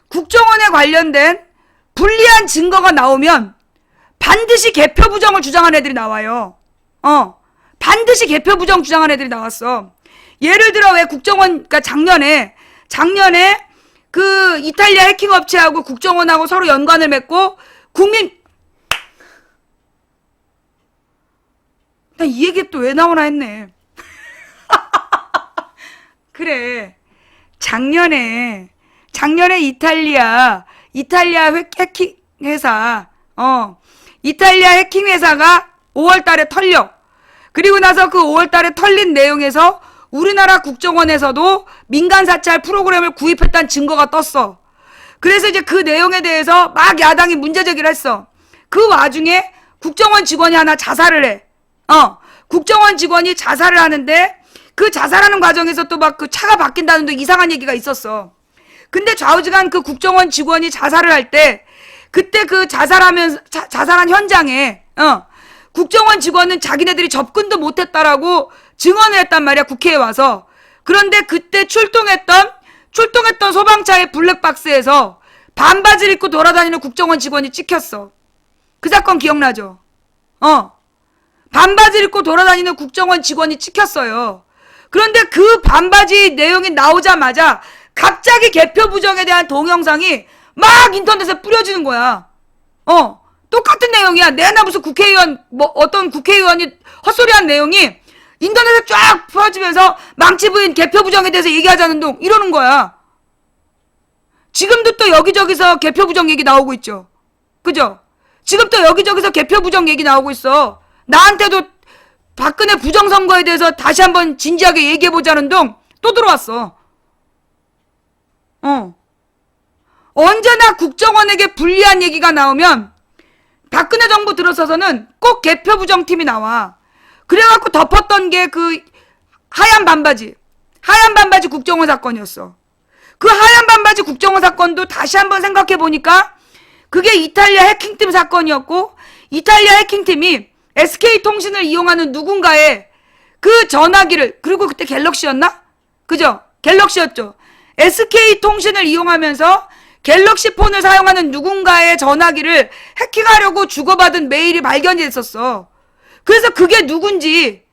국정원에 관련된 불리한 증거가 나오면 반드시 개표 부정을 주장한 애들이 나와요. 반드시 개표 부정 주장한 애들이 나왔어. 예를 들어 왜 국정원, 그러니까 작년에 그 이탈리아 해킹 업체하고 국정원하고 서로 연관을 맺고 난 이 얘기 또 왜 나오나 했네. 그래. 작년에 이탈리아 해킹 회사, 이탈리아 해킹 회사가 5월 달에 털려. 그리고 나서 그 5월 달에 털린 내용에서 우리나라 국정원에서도 민간 사찰 프로그램을 구입했다는 증거가 떴어. 그래서 이제 그 내용에 대해서 막 야당이 문제 제기를 했어. 그 와중에 국정원 직원이 하나 자살을 해. 국정원 직원이 자살을 하는데 그 자살하는 과정에서 또 막 그 차가 바뀐다는 또 이상한 얘기가 있었어. 근데 좌우지간 그 국정원 직원이 자살을 할 때 그때 그 자살한 현장에 국정원 직원은 자기네들이 접근도 못했다라고 증언을 했단 말이야, 국회에 와서. 그런데 그때 출동했던 소방차의 블랙박스에서 반바지를 입고 돌아다니는 국정원 직원이 찍혔어. 그 사건 기억나죠? 반바지를 입고 돌아다니는 국정원 직원이 찍혔어요. 그런데 그 반바지 내용이 나오자마자 갑자기 개표 부정에 대한 동영상이 막 인터넷에 뿌려지는 거야. 똑같은 내용이야. 내나 무슨 어떤 국회의원이 헛소리한 내용이 인터넷에 쫙 퍼지면서 망치 부인 개표 부정에 대해서 얘기하자는 둥 이러는 거야. 지금도 또 여기저기서 개표 부정 얘기 나오고 있죠. 그죠? 지금 또 여기저기서 개표 부정 얘기 나오고 있어. 나한테도 박근혜 부정선거에 대해서 다시 한번 진지하게 얘기해보자는 둥 또 들어왔어. 어. 언제나 국정원에게 불리한 얘기가 나오면 박근혜 정부 들어서서는 꼭 개표부정팀이 나와. 그래갖고 덮었던 게 그 하얀 반바지 국정원 사건이었어. 그 하얀 반바지 국정원 사건도 다시 한번 생각해 보니까 그게 이탈리아 해킹팀 사건이었고, 이탈리아 해킹팀이 SK통신을 이용하는 누군가의 그 전화기를, 그리고 그때 갤럭시였나? 그죠? 갤럭시였죠. SK통신을 이용하면서 갤럭시 폰을 사용하는 누군가의 전화기를 해킹하려고 주고받은 메일이 발견이 됐었어. 그래서 그게 누군지에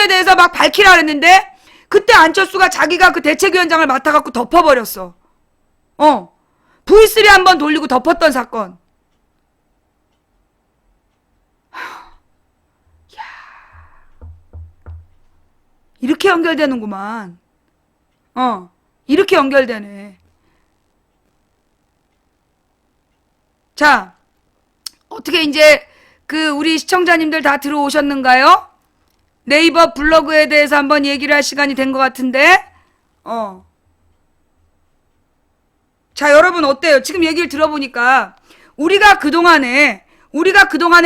대해서 막 밝히라 그랬는데, 그때 안철수가 자기가 그 대책위원장을 맡아갖고 덮어버렸어. V3 한번 돌리고 덮었던 사건. 이렇게 연결되는구만. 이렇게 연결되네. 자, 어떻게 이제 그 우리 시청자님들 다 들어오셨는가요? 네이버 블로그에 대해서 한번 얘기를 할 시간이 된 것 같은데, 자, 여러분 어때요? 지금 얘기를 들어보니까 우리가 그동안에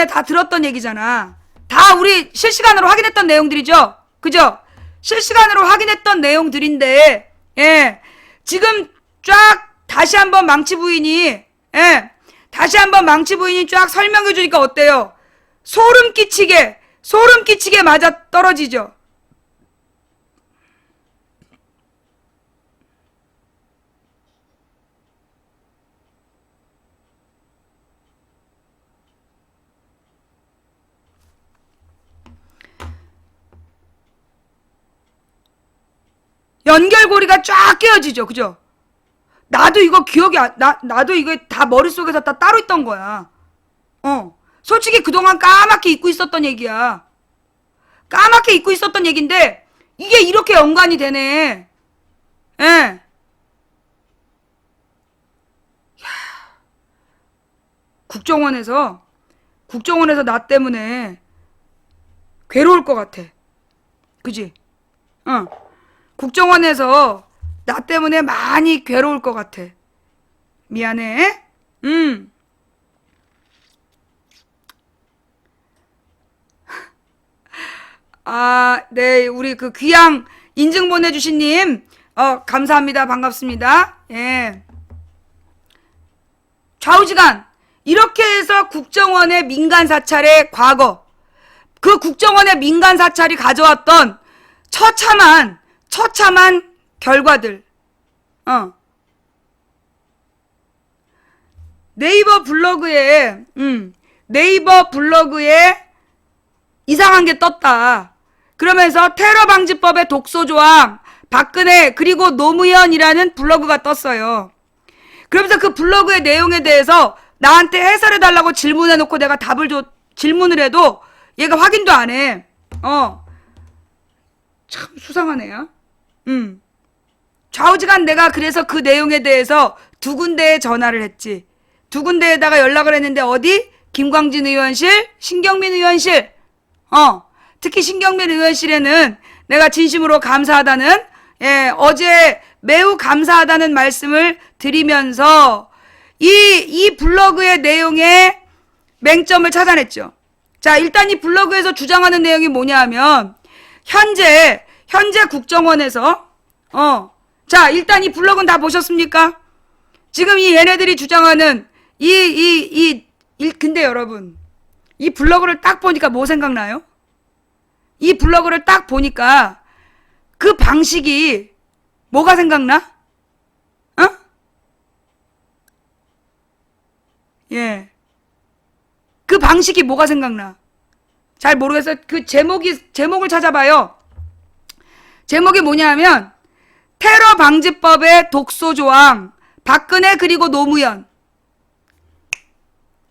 다 들었던 얘기잖아. 다 우리 실시간으로 확인했던 내용들이죠? 그죠? 실시간으로 확인했던 내용들인데, 예, 지금 쫙 다시 한번 망치 부인이 쫙 설명해 주니까 어때요? 소름 끼치게 맞아 떨어지죠? 연결고리가 쫙 깨어지죠. 그죠? 나도 이거 나도 이거 다 머릿속에서 다 따로 있던 거야. 솔직히 그동안 까맣게 잊고 있었던 얘기야. 까맣게 잊고 있었던 얘기인데, 이게 이렇게 연관이 되네. 예. 국정원에서 나 때문에 괴로울 것 같아. 그지? 국정원에서 나 때문에 많이 괴로울 것 같아. 미안해. 네, 우리 그 귀양 인증 보내주신 님, 감사합니다. 반갑습니다. 예. 좌우지간, 이렇게 해서 국정원의 민간 사찰의 과거, 그 국정원의 민간 사찰이 가져왔던 처참한 결과들, 네이버 블로그에 이상한 게 떴다. 그러면서 테러방지법의 독소조항, 박근혜 그리고 노무현이라는 블로그가 떴어요. 그러면서 그 블로그의 내용에 대해서 나한테 해설해달라고 질문해놓고 내가 질문을 해도 얘가 확인도 안 해. 참 수상하네요. 좌우지간 내가 그래서 그 내용에 대해서 두 군데에 전화를 했지. 두 군데에다가 연락을 했는데, 어디? 김광진 의원실, 신경민 의원실. 특히 신경민 의원실에는 내가 진심으로 감사하다는, 어제 매우 감사하다는 말씀을 드리면서 이 블로그의 내용에 맹점을 찾아냈죠. 자, 일단 이 블로그에서 주장하는 내용이 뭐냐 하면, 현재 국정원에서, 자, 일단 이 블로그는 다 보셨습니까? 지금 얘네들이 주장하는 근데 여러분, 이 블로그를 딱 보니까 뭐 생각나요? 이 블로그를 딱 보니까 그 방식이 뭐가 생각나? 예. 그 방식이 뭐가 생각나? 잘 모르겠어요. 그 제목을 찾아봐요. 제목이 뭐냐 하면, 테러방지법의 독소조항, 박근혜 그리고 노무현.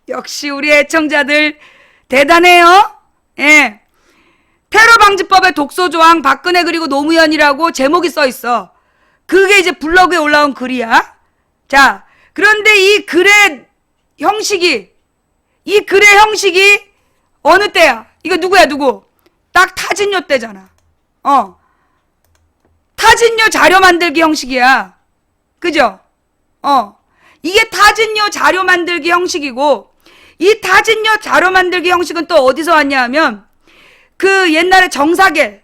역시 우리 애청자들 대단해요. 예. 테러방지법의 독소조항, 박근혜 그리고 노무현이라고 제목이 써있어. 그게 이제 블로그에 올라온 글이야. 자, 그런데 이 글의 형식이 어느 때야? 이거 누구야, 누구? 딱 타진요 때잖아. 타진요 자료 만들기 형식이야. 그죠? 이게 타진요 자료 만들기 형식이고, 이 타진요 자료 만들기 형식은 또 어디서 왔냐 하면, 그 옛날에 정사겔,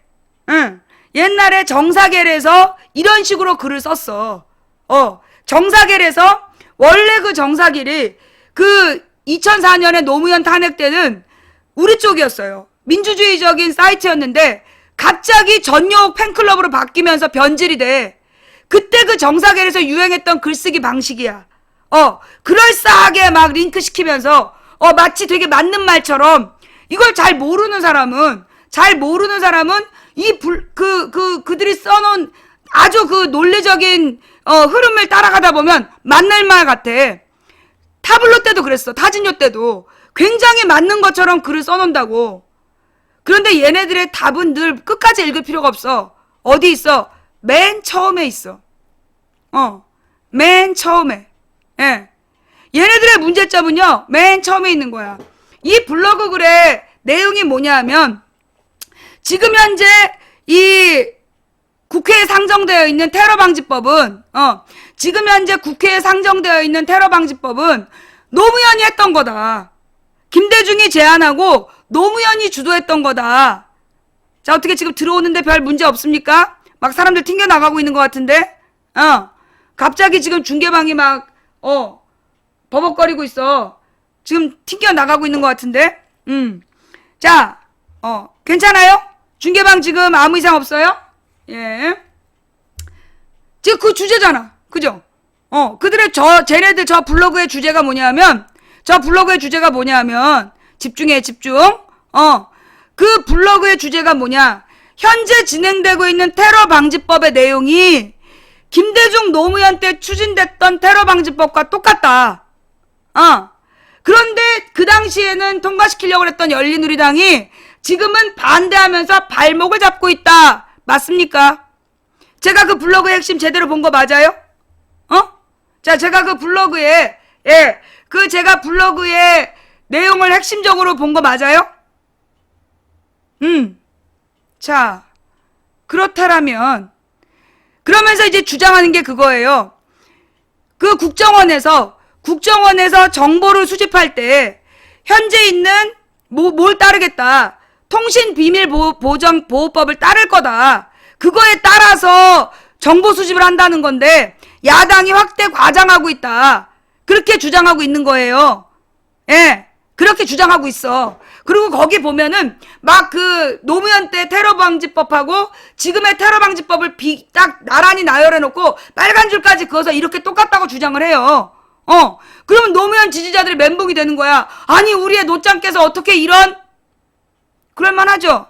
옛날에 정사겔에서 이런 식으로 글을 썼어. 정사겔에서, 원래 그 정사겔이 그 2004년에 노무현 탄핵 때는 우리 쪽이었어요. 민주주의적인 사이트였는데 갑자기 전용 팬클럽으로 바뀌면서 변질이 돼. 그때 그 정사겔에서 유행했던 글쓰기 방식이야. 그럴싸하게 막 링크 시키면서 마치 되게 맞는 말처럼, 이걸 잘 모르는 사람은 그들이 써놓은 아주 그 논리적인 흐름을 따라가다 보면 맞는 말 같아. 타블로 때도 그랬어. 타진요 때도 굉장히 맞는 것처럼 글을 써놓는다고. 그런데 얘네들의 답은 늘 끝까지 읽을 필요가 없어. 어디 있어? 맨 처음에 있어. 맨 처음에. 예. 얘네들의 문제점은요, 맨 처음에 있는 거야. 이 블로그 글의 내용이 뭐냐 하면, 지금 현재 이 국회에 상정되어 있는 테러방지법은, 지금 현재 국회에 상정되어 있는 테러방지법은 노무현이 했던 거다. 김대중이 제안하고 노무현이 주도했던 거다. 자, 어떻게 지금 들어오는데 별 문제 없습니까? 막 사람들 튕겨나가고 있는 것 같은데? 갑자기 지금 중계방이 막, 버벅거리고 있어. 지금 튕겨나가고 있는 것 같은데? 자, 괜찮아요? 중계방 지금 아무 이상 없어요? 예. 지금 그 주제잖아. 그죠? 쟤네들 저 블로그의 주제가 뭐냐면, 집중해, 집중. 그 블로그의 주제가 뭐냐. 현재 진행되고 있는 테러방지법의 내용이 김대중 노무현 때 추진됐던 테러방지법과 똑같다. 그런데 그 당시에는 통과시키려고 했던 열린우리당이 지금은 반대하면서 발목을 잡고 있다. 맞습니까? 제가 그 블로그의 핵심 제대로 본 거 맞아요? 자, 제가 그 블로그에, 제가 블로그의 내용을 핵심적으로 본 거 맞아요? 자, 그렇다라면, 그러면서 이제 주장하는 게 그거예요. 그 국정원에서 정보를 수집할 때, 현재 있는, 뭘 따르겠다. 통신비밀보호법을 따를 거다. 그거에 따라서 정보 수집을 한다는 건데, 야당이 확대 과장하고 있다. 그렇게 주장하고 있는 거예요. 예, 그렇게 주장하고 있어. 그리고 거기 보면은 막 그 노무현 때 테러방지법하고 지금의 테러방지법을 딱 나란히 나열해놓고 빨간 줄까지 그어서 이렇게 똑같다고 주장을 해요. 그러면 노무현 지지자들이 멘붕이 되는 거야. 아니, 우리의 노짱께서 어떻게 이런? 그럴만하죠?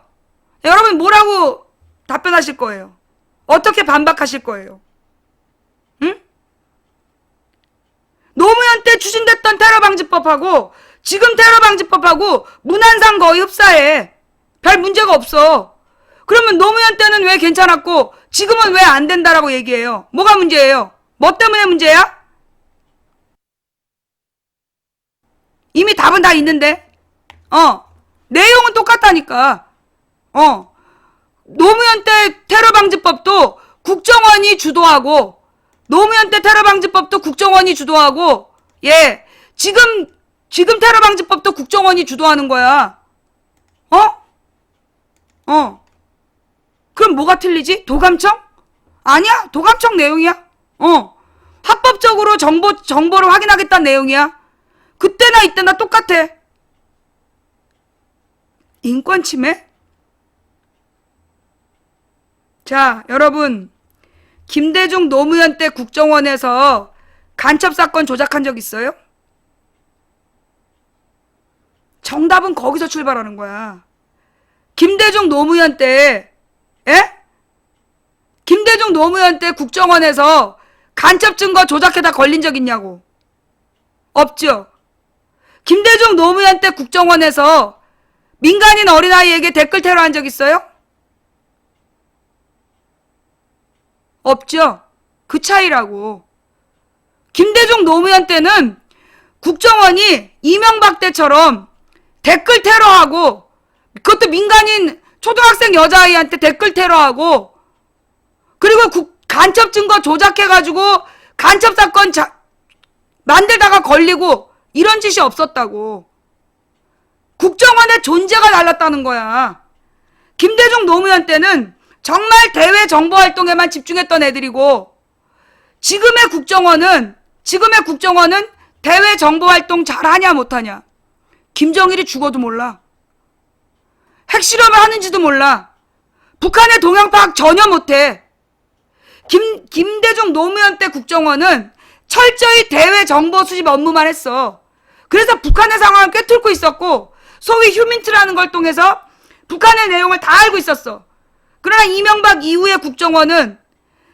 여러분 뭐라고 답변하실 거예요? 어떻게 반박하실 거예요? 노무현 때 추진됐던 테러방지법하고 지금 테러방지법하고 문안상 거의 흡사해. 별 문제가 없어. 그러면 노무현 때는 왜 괜찮았고 지금은 왜 안 된다라고 얘기해요? 뭐가 문제예요? 뭐 때문에 문제야? 이미 답은 다 있는데. 내용은 똑같다니까. 노무현 때 테러방지법도 국정원이 주도하고, 노무현 때 테러방지법도 국정원이 주도하고, 예, 지금 테러방지법도 국정원이 주도하는 거야. 그럼 뭐가 틀리지? 도감청? 아니야, 도감청 내용이야. 합법적으로 정보를 확인하겠다는 내용이야. 그때나 이때나 똑같아. 인권 침해? 자, 여러분, 김대중 노무현 때 국정원에서 간첩사건 조작한 적 있어요? 정답은 거기서 출발하는 거야. 김대중 노무현 때, 김대중 노무현 때 국정원에서 간첩 증거 조작해다 걸린 적 있냐고. 없죠. 김대중 노무현 때 국정원에서 민간인 어린아이에게 댓글 테러한 적 있어요? 없죠. 그 차이라고. 김대중 노무현 때는 국정원이 이명박 때처럼 댓글 테러하고, 그것도 민간인 초등학생 여자아이한테 댓글 테러하고, 그리고 간첩 증거 조작해가지고 간첩 사건 만들다가 걸리고 이런 짓이 없었다고. 국정원의 존재가 달랐다는 거야. 김대중 노무현 때는 정말 대외 정보 활동에만 집중했던 애들이고, 지금의 국정원은 대외 정보 활동 잘하냐 못하냐. 김정일이 죽어도 몰라. 핵실험을 하는지도 몰라. 북한의 동향 파악 전혀 못해. 김대중 노무현 때 국정원은 철저히 대외 정보 수집 업무만 했어. 그래서 북한의 상황을 꿰뚫고 있었고, 소위 휴민트라는 걸 통해서 북한의 내용을 다 알고 있었어. 그러나 이명박 이후의 국정원은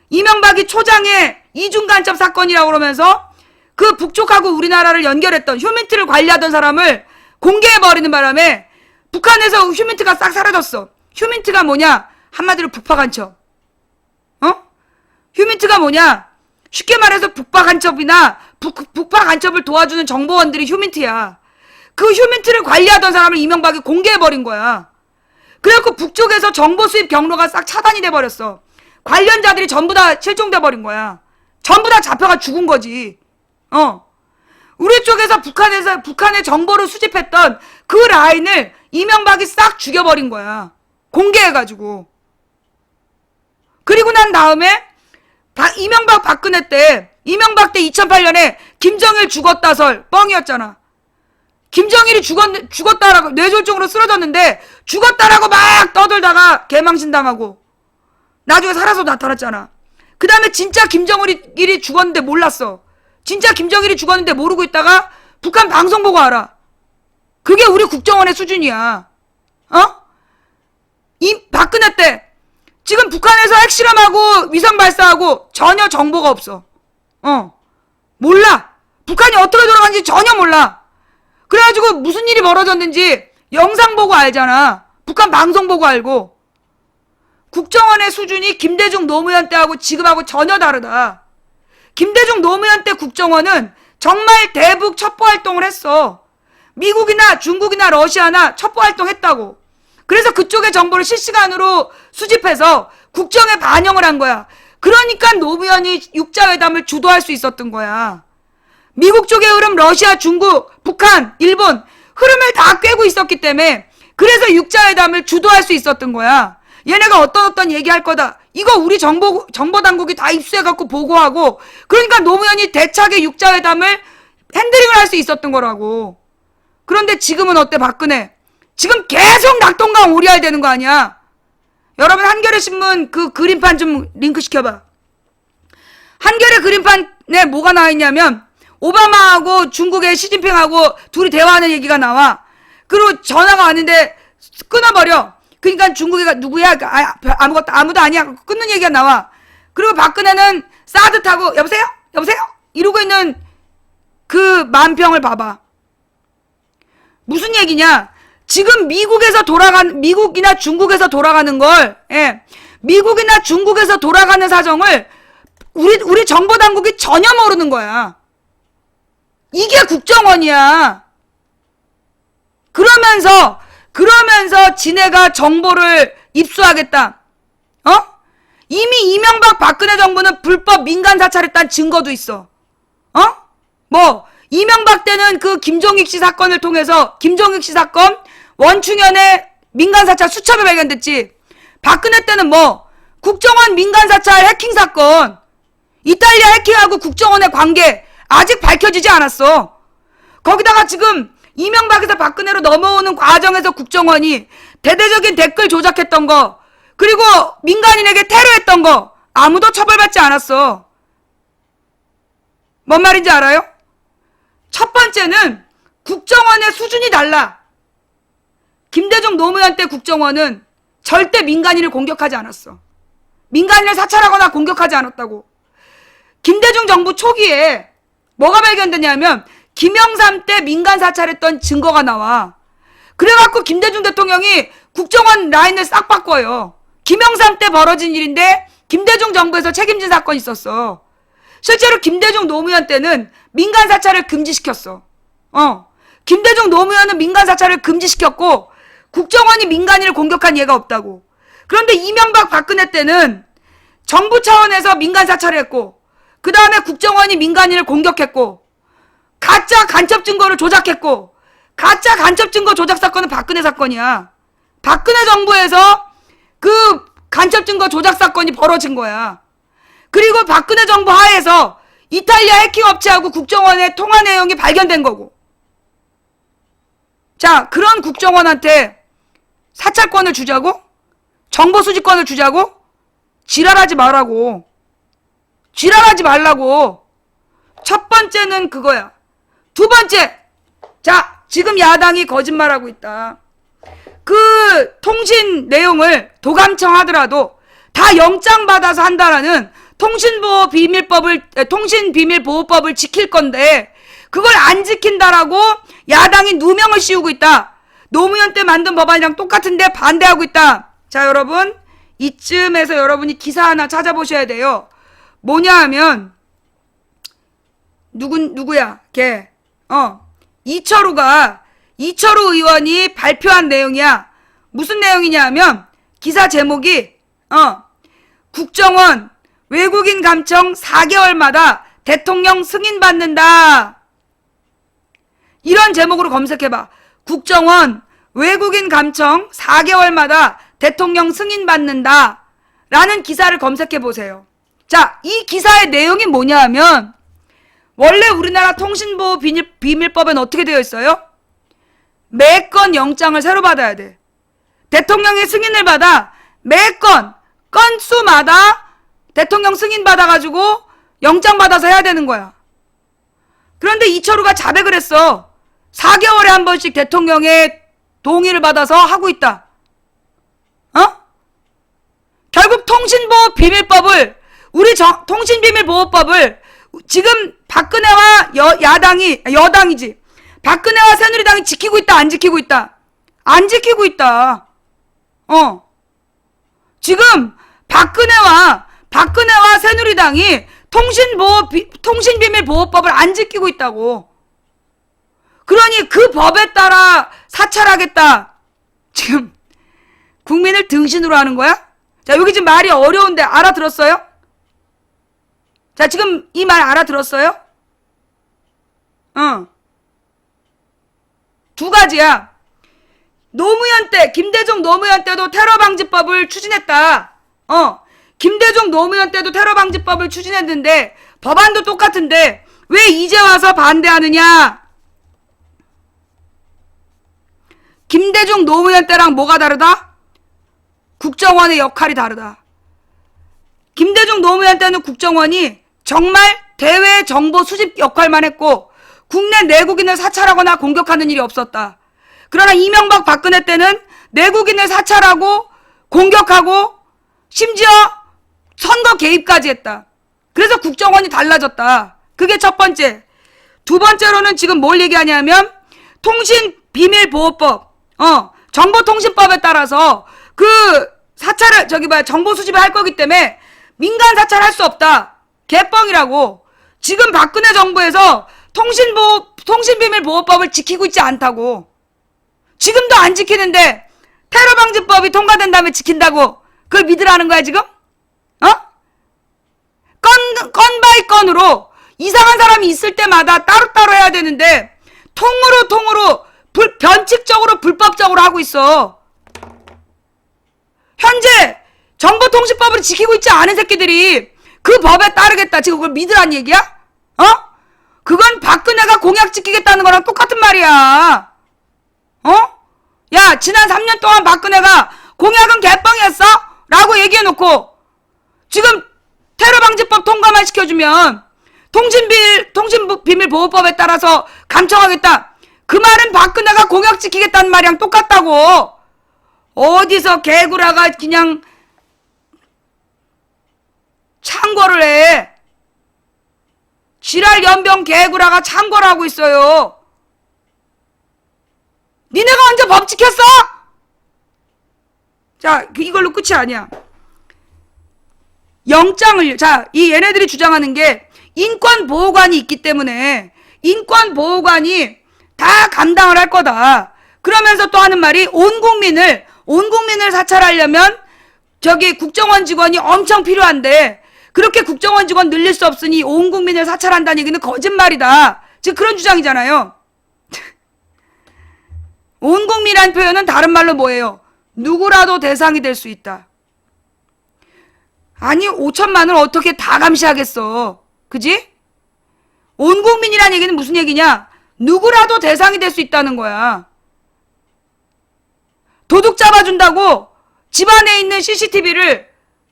이명박이 초장에 이중간첩 사건이라고 그러면서 그 북쪽하고 우리나라를 연결했던 휴민트를 관리하던 사람을 공개해버리는 바람에 북한에서 휴민트가 싹 사라졌어. 휴민트가 뭐냐? 한마디로 북파간첩. 휴민트가 뭐냐? 쉽게 말해서 북파간첩이나 북파간첩을 도와주는 정보원들이 휴민트야. 그 휴민트를 관리하던 사람을 이명박이 공개해버린 거야. 그래갖고 북쪽에서 정보 수입 경로가 싹 차단이 돼버렸어. 관련자들이 전부 다 실종돼버린 거야. 전부 다 잡혀가 죽은 거지. 우리 쪽에서 북한의 정보를 수집했던 그 라인을 이명박이 싹 죽여버린 거야. 공개해가지고. 그리고 난 다음에 이명박 박근혜 때 2008년에 김정일 죽었다설 뻥이었잖아. 김정일이 죽었다라고 뇌졸중으로 쓰러졌는데 죽었다라고 막 떠들다가 개망신 당하고 나중에 살아서 나타났잖아. 그 다음에 진짜 김정일이 죽었는데 몰랐어. 진짜 김정일이 죽었는데 모르고 있다가 북한 방송 보고 알아. 그게 우리 국정원의 수준이야. 이 박근혜 때 지금 북한에서 핵실험하고 위성 발사하고 전혀 정보가 없어. 몰라. 북한이 어떻게 돌아가는지 전혀 몰라. 그래가지고 무슨 일이 벌어졌는지 영상 보고 알잖아. 북한 방송 보고 알고. 국정원의 수준이 김대중 노무현 때하고 지금하고 전혀 다르다. 김대중 노무현 때 국정원은 정말 대북 첩보활동을 했어. 미국이나 중국이나 러시아나 첩보활동했다고. 그래서 그쪽의 정보를 실시간으로 수집해서 국정에 반영을 한 거야. 그러니까 노무현이 육자회담을 주도할 수 있었던 거야. 미국 쪽의 흐름, 러시아, 중국, 북한, 일본 흐름을 다 꿰고 있었기 때문에 그래서 육자회담을 주도할 수 있었던 거야. 얘네가 어떤 얘기할 거다. 이거 우리 정보 당국이 다 입수해갖고 보고하고 그러니까 노무현이 대차게 육자회담을 핸들링을 할 수 있었던 거라고. 그런데 지금은 어때 박근혜? 지금 계속 낙동강 오리알 되는 거 아니야? 여러분 한겨레 신문 그 그림판 좀 링크 시켜봐. 한겨레 그림판에 뭐가 나와 있냐면 오바마하고 중국의 시진핑하고 둘이 대화하는 얘기가 나와. 그리고 전화가 왔는데 끊어버려. 그러니까 중국이가 누구야? 아무도 아니야. 끊는 얘기가 나와. 그리고 박근혜는 싸듯하고 여보세요? 이러고 있는 그 만평을 봐봐. 무슨 얘기냐? 지금 미국이나 중국에서 돌아가는 걸, 미국이나 중국에서 돌아가는 사정을 우리 정보당국이 전혀 모르는 거야. 이게 국정원이야. 그러면서 지네가 정보를 입수하겠다. 이미 이명박 박근혜 정부는 불법 민간 사찰했다는 증거도 있어. 이명박 때는 그 김종익 씨 사건을 통해서 김종익 씨 사건 원충현의 민간 사찰 수첩에 발견됐지. 박근혜 때는 국정원 민간 사찰 해킹 사건, 이탈리아 해킹하고 국정원의 관계 아직 밝혀지지 않았어. 거기다가 지금 이명박에서 박근혜로 넘어오는 과정에서 국정원이 대대적인 댓글 조작했던 거, 그리고 민간인에게 테러했던 거 아무도 처벌받지 않았어. 뭔 말인지 알아요? 첫 번째는 국정원의 수준이 달라. 김대중 노무현 때 국정원은 절대 민간인을 공격하지 않았어. 민간인을 사찰하거나 공격하지 않았다고. 김대중 정부 초기에 뭐가 발견되냐면 김영삼 때 민간 사찰했던 증거가 나와. 그래갖고 김대중 대통령이 국정원 라인을 싹 바꿔요. 김영삼 때 벌어진 일인데 김대중 정부에서 책임진 사건이 있었어. 실제로 김대중 노무현 때는 민간 사찰을 금지시켰어. 김대중 노무현은 민간 사찰을 금지시켰고 국정원이 민간인을 공격한 예가 없다고. 그런데 이명박 박근혜 때는 정부 차원에서 민간 사찰을 했고 그 다음에 국정원이 민간인을 공격했고, 가짜 간첩 증거를 조작했고, 가짜 간첩 증거 조작 사건은 박근혜 사건이야. 박근혜 정부에서 그 간첩 증거 조작 사건이 벌어진 거야. 그리고 박근혜 정부 하에서 이탈리아 해킹 업체하고 국정원의 통화 내용이 발견된 거고. 자, 그런 국정원한테 사찰권을 주자고? 정보 수집권을 주자고? 지랄하지 말라고. 지랄하지 말라고. 첫 번째는 그거야. 두 번째. 자, 지금 야당이 거짓말하고 있다. 그 통신 내용을 도감청 하더라도 다 영장 받아서 한다라는 통신비밀보호법을 지킬 건데 그걸 안 지킨다라고 야당이 누명을 씌우고 있다. 노무현 때 만든 법안이랑 똑같은데 반대하고 있다. 자, 여러분, 이쯤에서 여러분이 기사 하나 찾아보셔야 돼요. 뭐냐 하면 누구야? 걔. 이철우 의원이 발표한 내용이야. 무슨 내용이냐 하면 기사 제목이 국정원 외국인 감청 4개월마다 대통령 승인 받는다. 이런 제목으로 검색해봐. 국정원 외국인 감청 4개월마다 대통령 승인 받는다. 라는 기사를 검색해보세요. 자, 이 기사의 내용이 뭐냐 하면 원래 우리나라 통신보호비밀법엔 어떻게 되어 있어요? 매건 영장을 새로 받아야 돼. 대통령의 승인을 받아 매건 건수마다 대통령 승인 받아가지고 영장 받아서 해야 되는 거야. 그런데 이철우가 자백을 했어. 4개월에 한 번씩 대통령의 동의를 받아서 하고 있다. 결국 통신비밀보호법을 지금 박근혜와 여당이지. 박근혜와 새누리당이 지키고 있다, 안 지키고 있다? 안 지키고 있다. 지금 박근혜와 새누리당이 통신비밀보호법을 안 지키고 있다고. 그러니 그 법에 따라 사찰하겠다. 지금 국민을 등신으로 하는 거야? 자, 여기 지금 말이 어려운데 알아들었어요? 자, 지금 이 말 알아들었어요? 두 가지야. 김대중 노무현 때도 테러방지법을 추진했다. 김대중 노무현 때도 테러방지법을 추진했는데 법안도 똑같은데 왜 이제 와서 반대하느냐? 김대중 노무현 때랑 뭐가 다르다? 국정원의 역할이 다르다. 김대중 노무현 때는 국정원이 정말 대외 정보 수집 역할만 했고 국내 내국인을 사찰하거나 공격하는 일이 없었다. 그러나 이명박 박근혜 때는 내국인을 사찰하고 공격하고 심지어 선거 개입까지 했다. 그래서 국정원이 달라졌다. 그게 첫 번째. 두 번째로는 지금 뭘 얘기하냐면 통신비밀보호법, 정보통신법에 따라서 그 사찰을 정보 수집을 할 거기 때문에 민간 사찰할 수 없다. 개뻥이라고. 지금 박근혜 정부에서 통신비밀보호법을 지키고 있지 않다고. 지금도 안 지키는데 테러방지법이 통과된 다음에 지킨다고 그걸 믿으라는 거야 지금? 건 바이 건으로 이상한 사람이 있을 때마다 따로따로 해야 되는데 통으로 변칙적으로 불법적으로 하고 있어. 현재 정보통신법을 지키고 있지 않은 새끼들이 그 법에 따르겠다. 지금 그걸 믿으란 얘기야? 그건 박근혜가 공약 지키겠다는 거랑 똑같은 말이야. 야, 지난 3년 동안 박근혜가 공약은 개뻥이었어? 라고 얘기해놓고 지금 테러방지법 통과만 시켜주면 통신비밀보호법에 따라서 감청하겠다. 그 말은 박근혜가 공약 지키겠다는 말이랑 똑같다고. 어디서 개구라가 그냥 창궐을 해. 지랄 연병 개구라가 창궐을 하고 있어요. 니네가 언제 법 지켰어? 자, 이걸로 끝이 아니야. 이 얘네들이 주장하는 게 인권보호관이 있기 때문에 인권보호관이 다 감당을 할 거다. 그러면서 또 하는 말이 온 국민을 사찰하려면 국정원 직원이 엄청 필요한데 그렇게 국정원 직원 늘릴 수 없으니 온 국민을 사찰한다는 얘기는 거짓말이다. 지금 그런 주장이잖아요. 온 국민이란 표현은 다른 말로 뭐예요? 누구라도 대상이 될 수 있다. 아니 5천만을 어떻게 다 감시하겠어. 그지? 온 국민이란 얘기는 무슨 얘기냐? 누구라도 대상이 될 수 있다는 거야. 도둑 잡아준다고 집안에 있는 CCTV를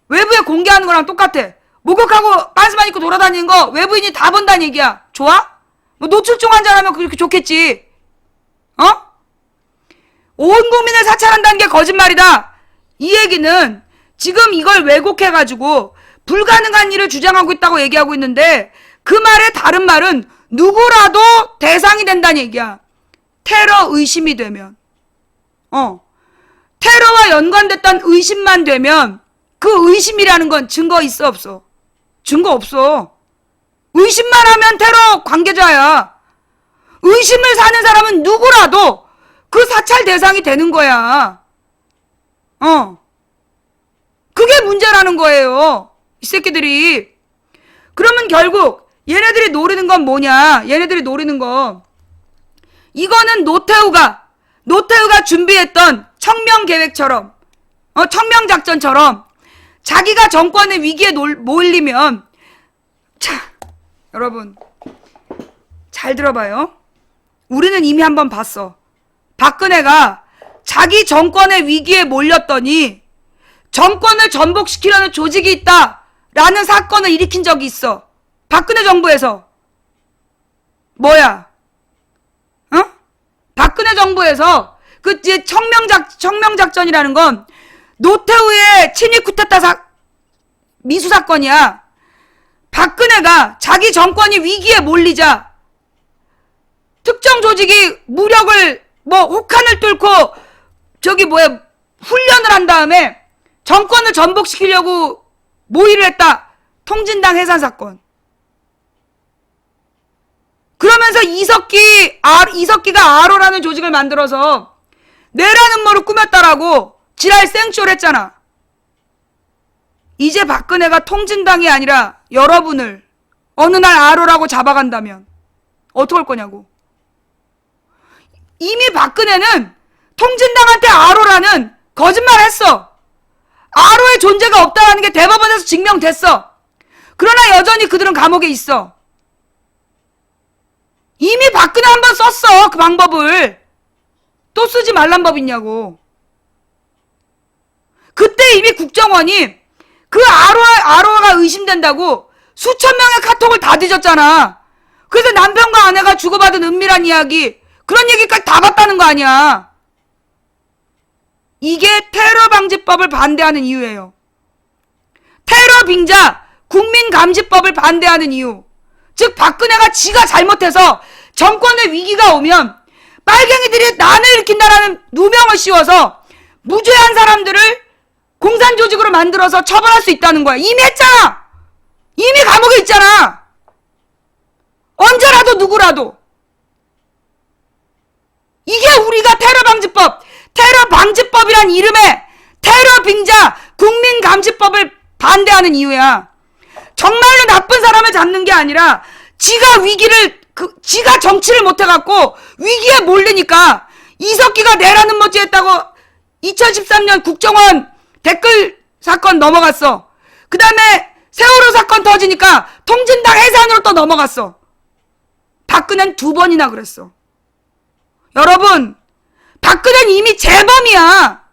외부에 공개하는 거랑 똑같아. 목욕하고 반스만 입고 돌아다니는 거 외부인이 다 본다는 얘기야. 좋아? 뭐 노출증 환자라면 그렇게 좋겠지. 온 국민을 사찰한다는 게 거짓말이다. 이 얘기는 지금 이걸 왜곡해가지고 불가능한 일을 주장하고 있다고 얘기하고 있는데 그 말의 다른 말은 누구라도 대상이 된다는 얘기야. 테러 의심이 되면. 테러와 연관됐다는 의심만 되면 그 의심이라는 건 증거 있어 없어? 증거 없어. 의심만 하면 테러 관계자야. 의심을 사는 사람은 누구라도 그 사찰 대상이 되는 거야. 그게 문제라는 거예요. 이 새끼들이. 그러면 결국 얘네들이 노리는 건 뭐냐? 얘네들이 노리는 거. 이거는 노태우가 준비했던 청명계획처럼, 청명작전처럼 자기가 정권의 위기에 몰리면, 자, 여러분, 잘 들어봐요. 우리는 이미 한번 봤어. 박근혜가 자기 정권의 위기에 몰렸더니 정권을 전복시키려는 조직이 있다라는 사건을 일으킨 적이 있어. 박근혜 정부에서. 뭐야? 박근혜 정부에서 그 청명작전이라는 건 노태우의 친위 쿠데타 미수 사건이야. 박근혜가 자기 정권이 위기에 몰리자 특정 조직이 무력을 혹한을 뚫고 훈련을 한 다음에 정권을 전복시키려고 모의를 했다. 통진당 해산 사건. 그러면서 이석기가 아로라는 조직을 만들어서 뇌라는 뭐를 꾸몄다라고 지랄 생쇼를 했잖아. 이제 박근혜가 통진당이 아니라 여러분을 어느 날 아로라고 잡아간다면 어떡할 거냐고. 이미 박근혜는 통진당한테 아로라는 거짓말 했어. 아로의 존재가 없다라는 게 대법원에서 증명됐어. 그러나 여전히 그들은 감옥에 있어. 이미 박근혜 한 번 썼어. 그 방법을. 또 쓰지 말란 법 있냐고. 그때 이미 국정원이 그 아로아가 의심된다고 수천 명의 카톡을 다 뒤졌잖아. 그래서 남편과 아내가 주고받은 은밀한 이야기, 그런 얘기까지 다 봤다는 거 아니야. 이게 테러방지법을 반대하는 이유예요. 테러 빙자 국민감시법을 반대하는 이유. 즉 박근혜가 지가 잘못해서 정권의 위기가 오면 빨갱이들이 난을 일으킨다라는 누명을 씌워서 무죄한 사람들을 공산조직으로 만들어서 처벌할 수 있다는 거야. 이미 했잖아. 이미 감옥에 있잖아. 언제라도 누구라도. 이게 우리가 테러방지법이란 이름의 테러빙자 국민감시법을 반대하는 이유야. 정말로 나쁜 사람을 잡는 게 아니라 지가 정치를 못해갖고 위기에 몰리니까 이석기가 내라는 멋지 했다고 2013년 국정원 댓글 사건 넘어갔어. 그 다음에 세월호 사건 터지니까 통진당 해산으로 또 넘어갔어. 박근혜는 2번이나 그랬어. 여러분, 박근혜는 이미 재범이야.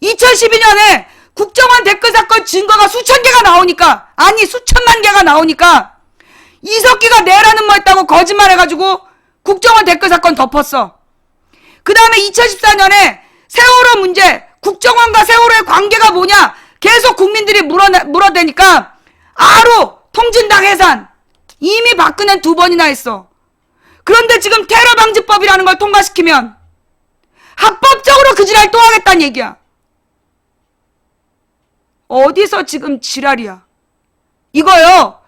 2012년에 국정원 댓글 사건 증거가 수천 개가 나오니까, 아니 수천만 개가 나오니까 이석기가 내라는 뭐 했다고 거짓말해가지고 국정원 댓글 사건 덮었어. 그 다음에 2014년에 세월호 문제, 국정원과 세월호의 관계가 뭐냐 계속 국민들이 물어대니까 아로 통진당 해산. 이미 박근혜는 2번이나 했어. 그런데 지금 테러방지법이라는 걸 통과시키면 합법적으로 그 지랄 또 하겠다는 얘기야. 어디서 지금 지랄이야. 이거요,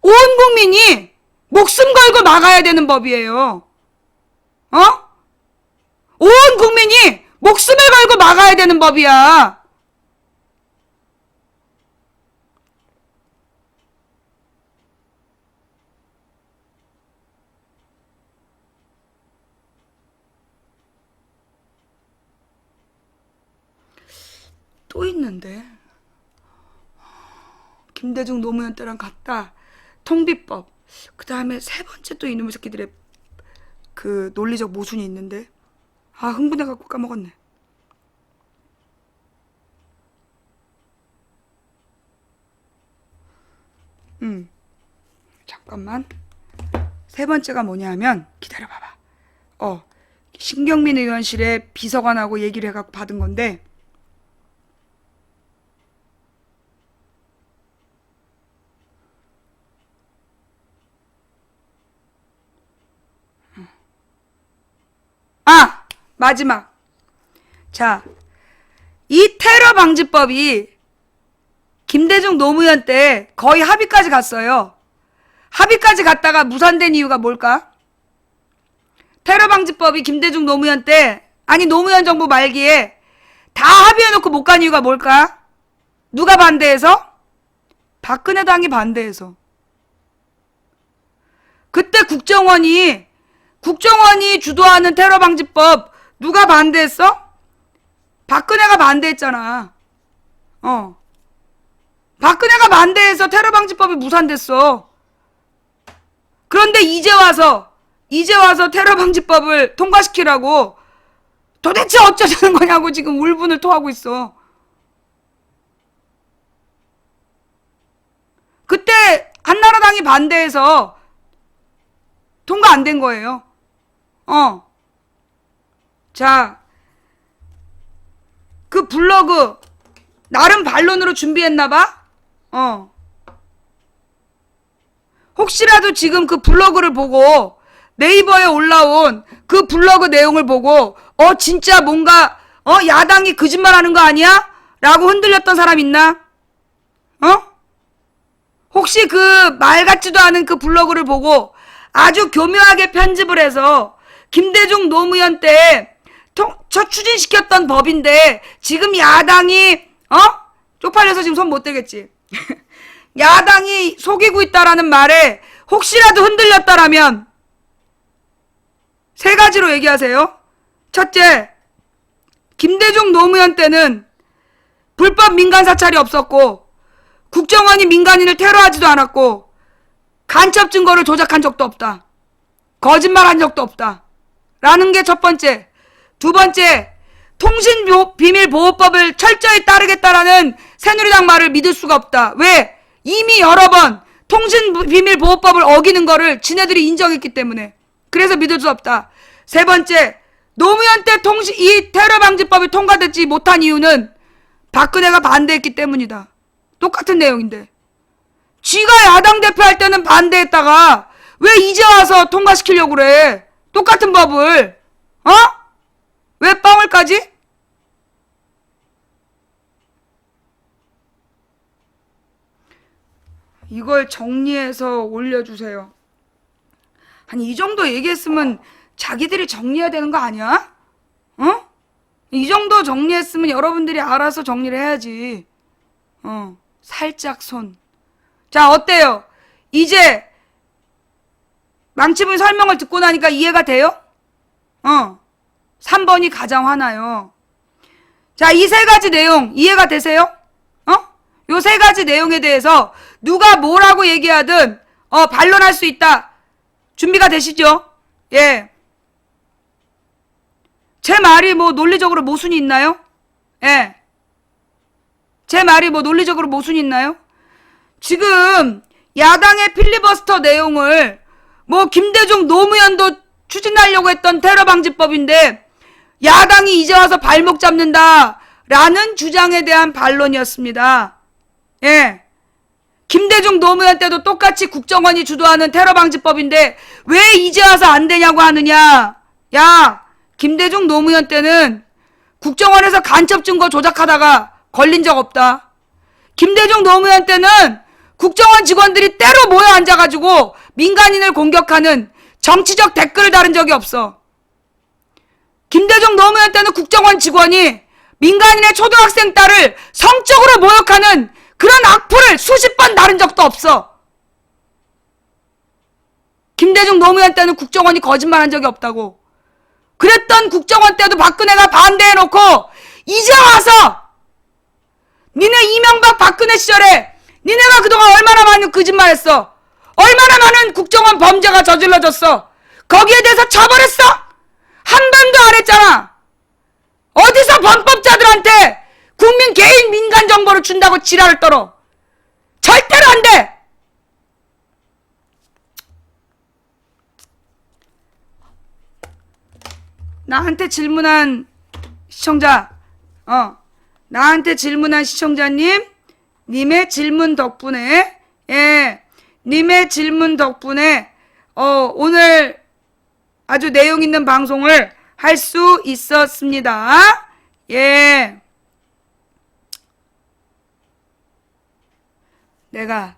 온 국민이 목숨 걸고 막아야 되는 법이에요. 온 국민이 목숨을 걸고 막아야 되는 법이야. 또 있는데. 김대중 노무현 때랑 같다. 통비법. 그 다음에 세 번째 또 이놈의 새끼들의 그 논리적 모순이 있는데. 아, 흥분해갖고 까먹었네. 잠깐만. 세 번째가 뭐냐면, 기다려봐봐. 신경민 의원실에 비서관하고 얘기를 해갖고 받은 건데, 마지막. 자, 이 테러 방지법이 김대중 노무현 때 거의 합의까지 갔어요. 합의까지 갔다가 무산된 이유가 뭘까? 테러 방지법이 김대중 노무현 때, 아니 노무현 정부 말기에 다 합의해놓고 못 간 이유가 뭘까? 누가 반대해서? 박근혜 당이 반대해서. 그때 국정원이 주도하는 테러 방지법 누가 반대했어? 박근혜가 반대했잖아. 박근혜가 반대해서 테러 방지법이 무산됐어. 그런데 이제 와서 테러 방지법을 통과시키라고 도대체 어쩌자는 거냐고 지금 울분을 토하고 있어. 그때 한나라당이 반대해서 통과 안 된 거예요. 자, 그 블로그 나름 반론으로 준비했나봐? 혹시라도 지금 그 블로그를 보고 네이버에 올라온 그 블로그 내용을 보고 진짜 뭔가 야당이 거짓말하는 거 아니야? 라고 흔들렸던 사람 있나? 혹시 그 말 같지도 않은 그 블로그를 보고 아주 교묘하게 편집을 해서 김대중 노무현 때 추진시켰던 법인데 지금 야당이 쪽팔려서 지금 손 못 대겠지. 야당이 속이고 있다라는 말에 혹시라도 흔들렸다라면 세 가지로 얘기하세요. 첫째, 김대중 노무현 때는 불법 민간 사찰이 없었고 국정원이 민간인을 테러하지도 않았고 간첩 증거를 조작한 적도 없다. 거짓말한 적도 없다. 라는 게 첫 번째. 두 번째, 통신비밀보호법을 철저히 따르겠다라는 새누리당 말을 믿을 수가 없다. 왜? 이미 여러 번 통신비밀보호법을 어기는 거를 지네들이 인정했기 때문에. 그래서 믿을 수 없다. 세 번째, 노무현 때 이 테러방지법이 통과되지 못한 이유는 박근혜가 반대했기 때문이다. 똑같은 내용인데. 지가 야당 대표할 때는 반대했다가 왜 이제 와서 통과시키려고 그래? 똑같은 법을. 왜 뻥을 까지? 이걸 정리해서 올려주세요. 아니 이 정도 얘기했으면 자기들이 정리해야 되는 거 아니야? 이 정도 정리했으면 여러분들이 알아서 정리를 해야지. 살짝 손. 자, 어때요? 이제 망치분 설명을 듣고 나니까 이해가 돼요? 3번이 가장 화나요. 자, 이 세 가지 내용 이해가 되세요? 요 세 가지 내용에 대해서 누가 뭐라고 얘기하든 반론할 수 있다. 준비가 되시죠? 예. 제 말이 뭐 논리적으로 모순이 있나요? 예. 제 말이 뭐 논리적으로 모순이 있나요? 지금 야당의 필리버스터 내용을 뭐 김대중 노무현도 추진하려고 했던 테러방지법인데 야당이 이제 와서 발목 잡는다 라는 주장에 대한 반론이었습니다. 예. 김대중 노무현 때도 똑같이 국정원이 주도하는 테러방지법인데 왜 이제 와서 안 되냐고 하느냐. 야, 김대중 노무현 때는 국정원에서 간첩 증거 조작하다가 걸린 적 없다. 김대중 노무현 때는 국정원 직원들이 때로 모여 앉아가지고 민간인을 공격하는 정치적 댓글을 다른 적이 없어. 김대중 노무현 때는 국정원 직원이 민간인의 초등학생 딸을 성적으로 모욕하는 그런 악플을 수십 번 다른 적도 없어. 김대중 노무현 때는 국정원이 거짓말한 적이 없다고. 그랬던 국정원 때도 박근혜가 반대해놓고 이제 와서 니네 이명박 박근혜 시절에 니네가 그동안 얼마나 많은 거짓말했어. 얼마나 많은 국정원 범죄가 저질러졌어. 거기에 대해서 처벌했어? 한 번도 안 했잖아. 어디서 범법자들한테 국민 개인 민간 정보를 준다고 지랄을 떨어. 절대로 안 돼. 나한테 질문한 시청자, 나한테 질문한 시청자님, 님의 질문 덕분에, 님의 질문 덕분에, 오늘 아주 내용 있는 방송을 할 수 있었습니다. 예. 내가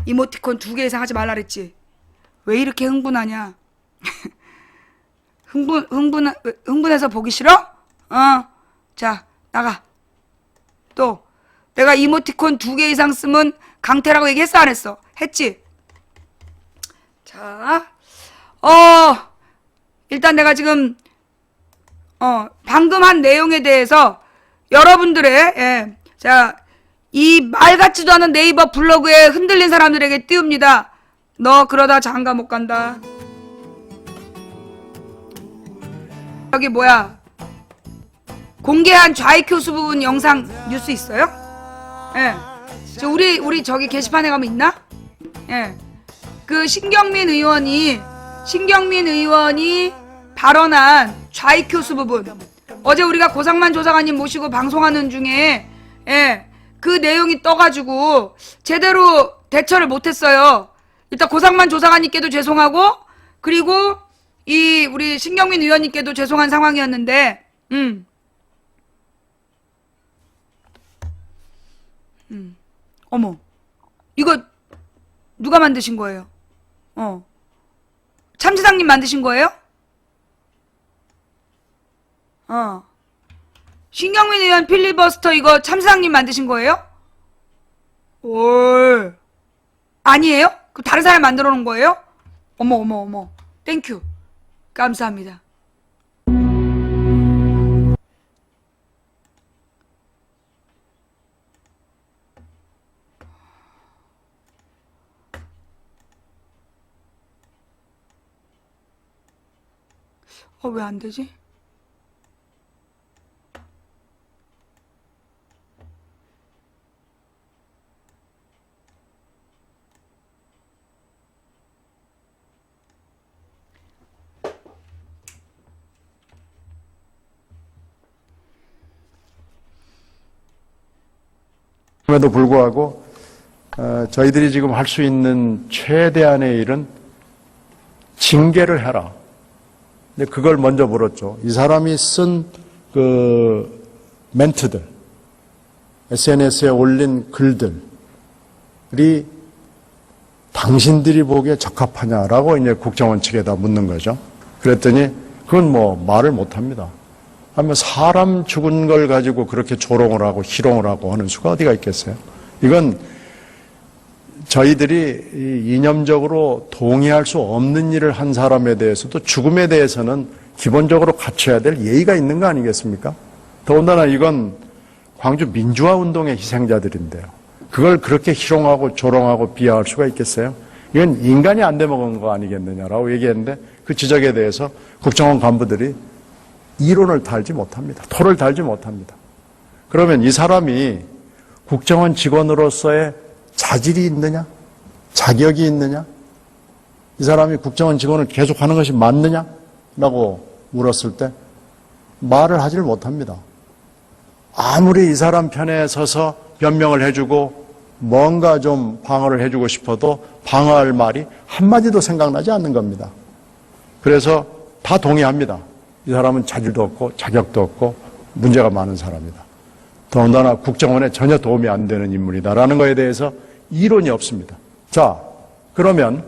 이모티콘 2개 이상 하지 말라 그랬지. 왜 이렇게 흥분하냐? 흥분해서 보기 싫어? 자, 나가. 또, 내가 이모티콘 2개 이상 쓰면 강태라고 얘기했어, 안 했어? 했지? 자, 일단 내가 지금, 방금 한 내용에 대해서 여러분들의, 자, 이 말 같지도 않은 네이버 블로그에 흔들린 사람들에게 띄웁니다. 너 그러다 장가 못 간다. 여기 뭐야? 공개한 좌익교수 부분 영상 뉴스 있어요? 예. 우리 저기 게시판에 가면 있나? 예. 그 신경민 의원이 발언한 좌익교수 부분. 어제 우리가 고상만 조사관님 모시고 방송하는 중에 그 내용이 떠가지고 제대로 대처를 못했어요. 일단 고상만 조사관님께도 죄송하고 그리고 우리 신경민 의원님께도 죄송한 상황이었는데 어머 이거 누가 만드신 거예요? 참지상님 만드신 거예요? 신경민 의원 필리버스터 이거 참지상님 만드신 거예요? 올 아니에요? 그 다른 사람 만들어 놓은 거예요? 어머 땡큐 감사합니다. 왜 안 되지? 그럼에도 불구하고 저희들이 지금 할 수 있는 최대한의 일은 징계를 해라. 근데 그걸 먼저 물었죠. 이 사람이 쓴 그 멘트들, SNS에 올린 글들이 당신들이 보기에 적합하냐라고 이제 국정원 측에다 묻는 거죠. 그랬더니 그건 뭐 말을 못 합니다. 하면 사람 죽은 걸 가지고 그렇게 조롱을 하고 희롱을 하고 하는 수가 어디가 있겠어요? 이건 저희들이 이념적으로 동의할 수 없는 일을 한 사람에 대해서도 죽음에 대해서는 기본적으로 갖춰야 될 예의가 있는 거 아니겠습니까? 더군다나 이건 광주 민주화 운동의 희생자들인데요. 그걸 그렇게 희롱하고 조롱하고 비하할 수가 있겠어요? 이건 인간이 안 돼먹은 거 아니겠느냐라고 얘기했는데 그 지적에 대해서 국정원 간부들이 이론을 달지 못합니다. 토를 달지 못합니다. 그러면 이 사람이 국정원 직원으로서의 자질이 있느냐? 자격이 있느냐? 이 사람이 국정원 직원을 계속하는 것이 맞느냐? 라고 물었을 때 말을 하지를 못합니다. 아무리 이 사람 편에 서서 변명을 해주고 뭔가 좀 방어를 해주고 싶어도 방어할 말이 한마디도 생각나지 않는 겁니다. 그래서 다 동의합니다. 이 사람은 자질도 없고 자격도 없고 문제가 많은 사람이다. 더군다나 국정원에 전혀 도움이 안 되는 인물이다라는 것에 대해서 이론이 없습니다. 자, 그러면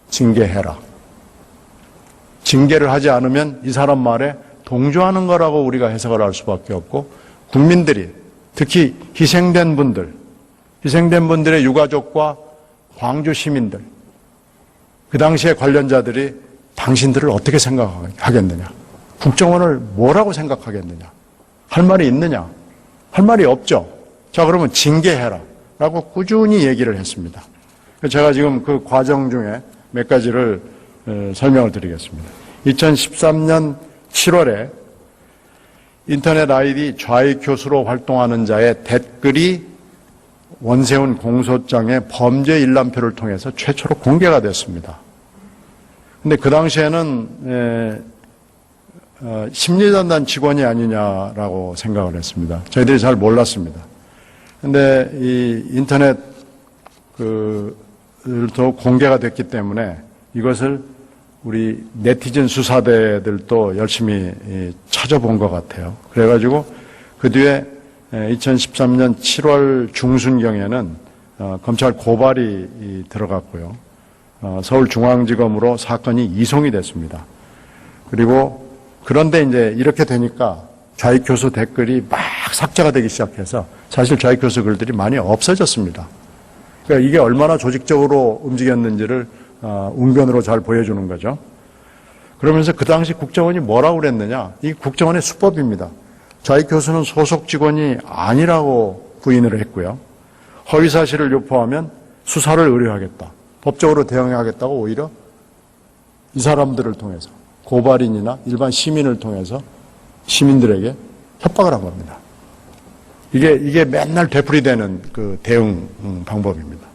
징계해라. 징계를 하지 않으면 이 사람 말에 동조하는 거라고 우리가 해석을 할 수밖에 없고 국민들이 특히 희생된 분들의 유가족과 광주 시민들 그 당시에 관련자들이 당신들을 어떻게 생각하겠느냐? 국정원을 뭐라고 생각하겠느냐? 할 말이 있느냐? 할 말이 없죠. 자, 그러면 징계해라 라고 꾸준히 얘기를 했습니다. 제가 지금 그 과정 중에 몇 가지를 설명을 드리겠습니다. 2013년 7월에 인터넷 아이디 좌익교수로 활동하는 자의 댓글이 원세훈 공소장의 범죄 일람표를 통해서 최초로 공개가 됐습니다. 근데 그 당시에는 심리전단 직원이 아니냐라고 생각을 했습니다. 저희들이 잘 몰랐습니다. 근데 이 인터넷 또 공개가 됐기 때문에 이것을 우리 네티즌 수사대들도 열심히 찾아본 것 같아요. 그래가지고 그 뒤에 2013년 7월 중순경에는 검찰 고발이 들어갔고요. 서울중앙지검으로 사건이 이송이 됐습니다. 그리고 그런데 이제 이렇게 되니까 좌익교수 댓글이 막 삭제가 되기 시작해서 사실 좌익교수 글들이 많이 없어졌습니다. 그러니까 이게 얼마나 조직적으로 움직였는지를 웅변으로 잘 보여주는 거죠. 그러면서 그 당시 국정원이 뭐라고 그랬느냐? 이 국정원의 수법입니다. 좌익교수는 소속 직원이 아니라고 부인을 했고요. 허위사실을 유포하면 수사를 의뢰하겠다. 법적으로 대응하겠다고 오히려 이 사람들을 통해서 고발인이나 일반 시민을 통해서 시민들에게 협박을 한 겁니다. 이게 맨날 되풀이되는 그 대응 방법입니다.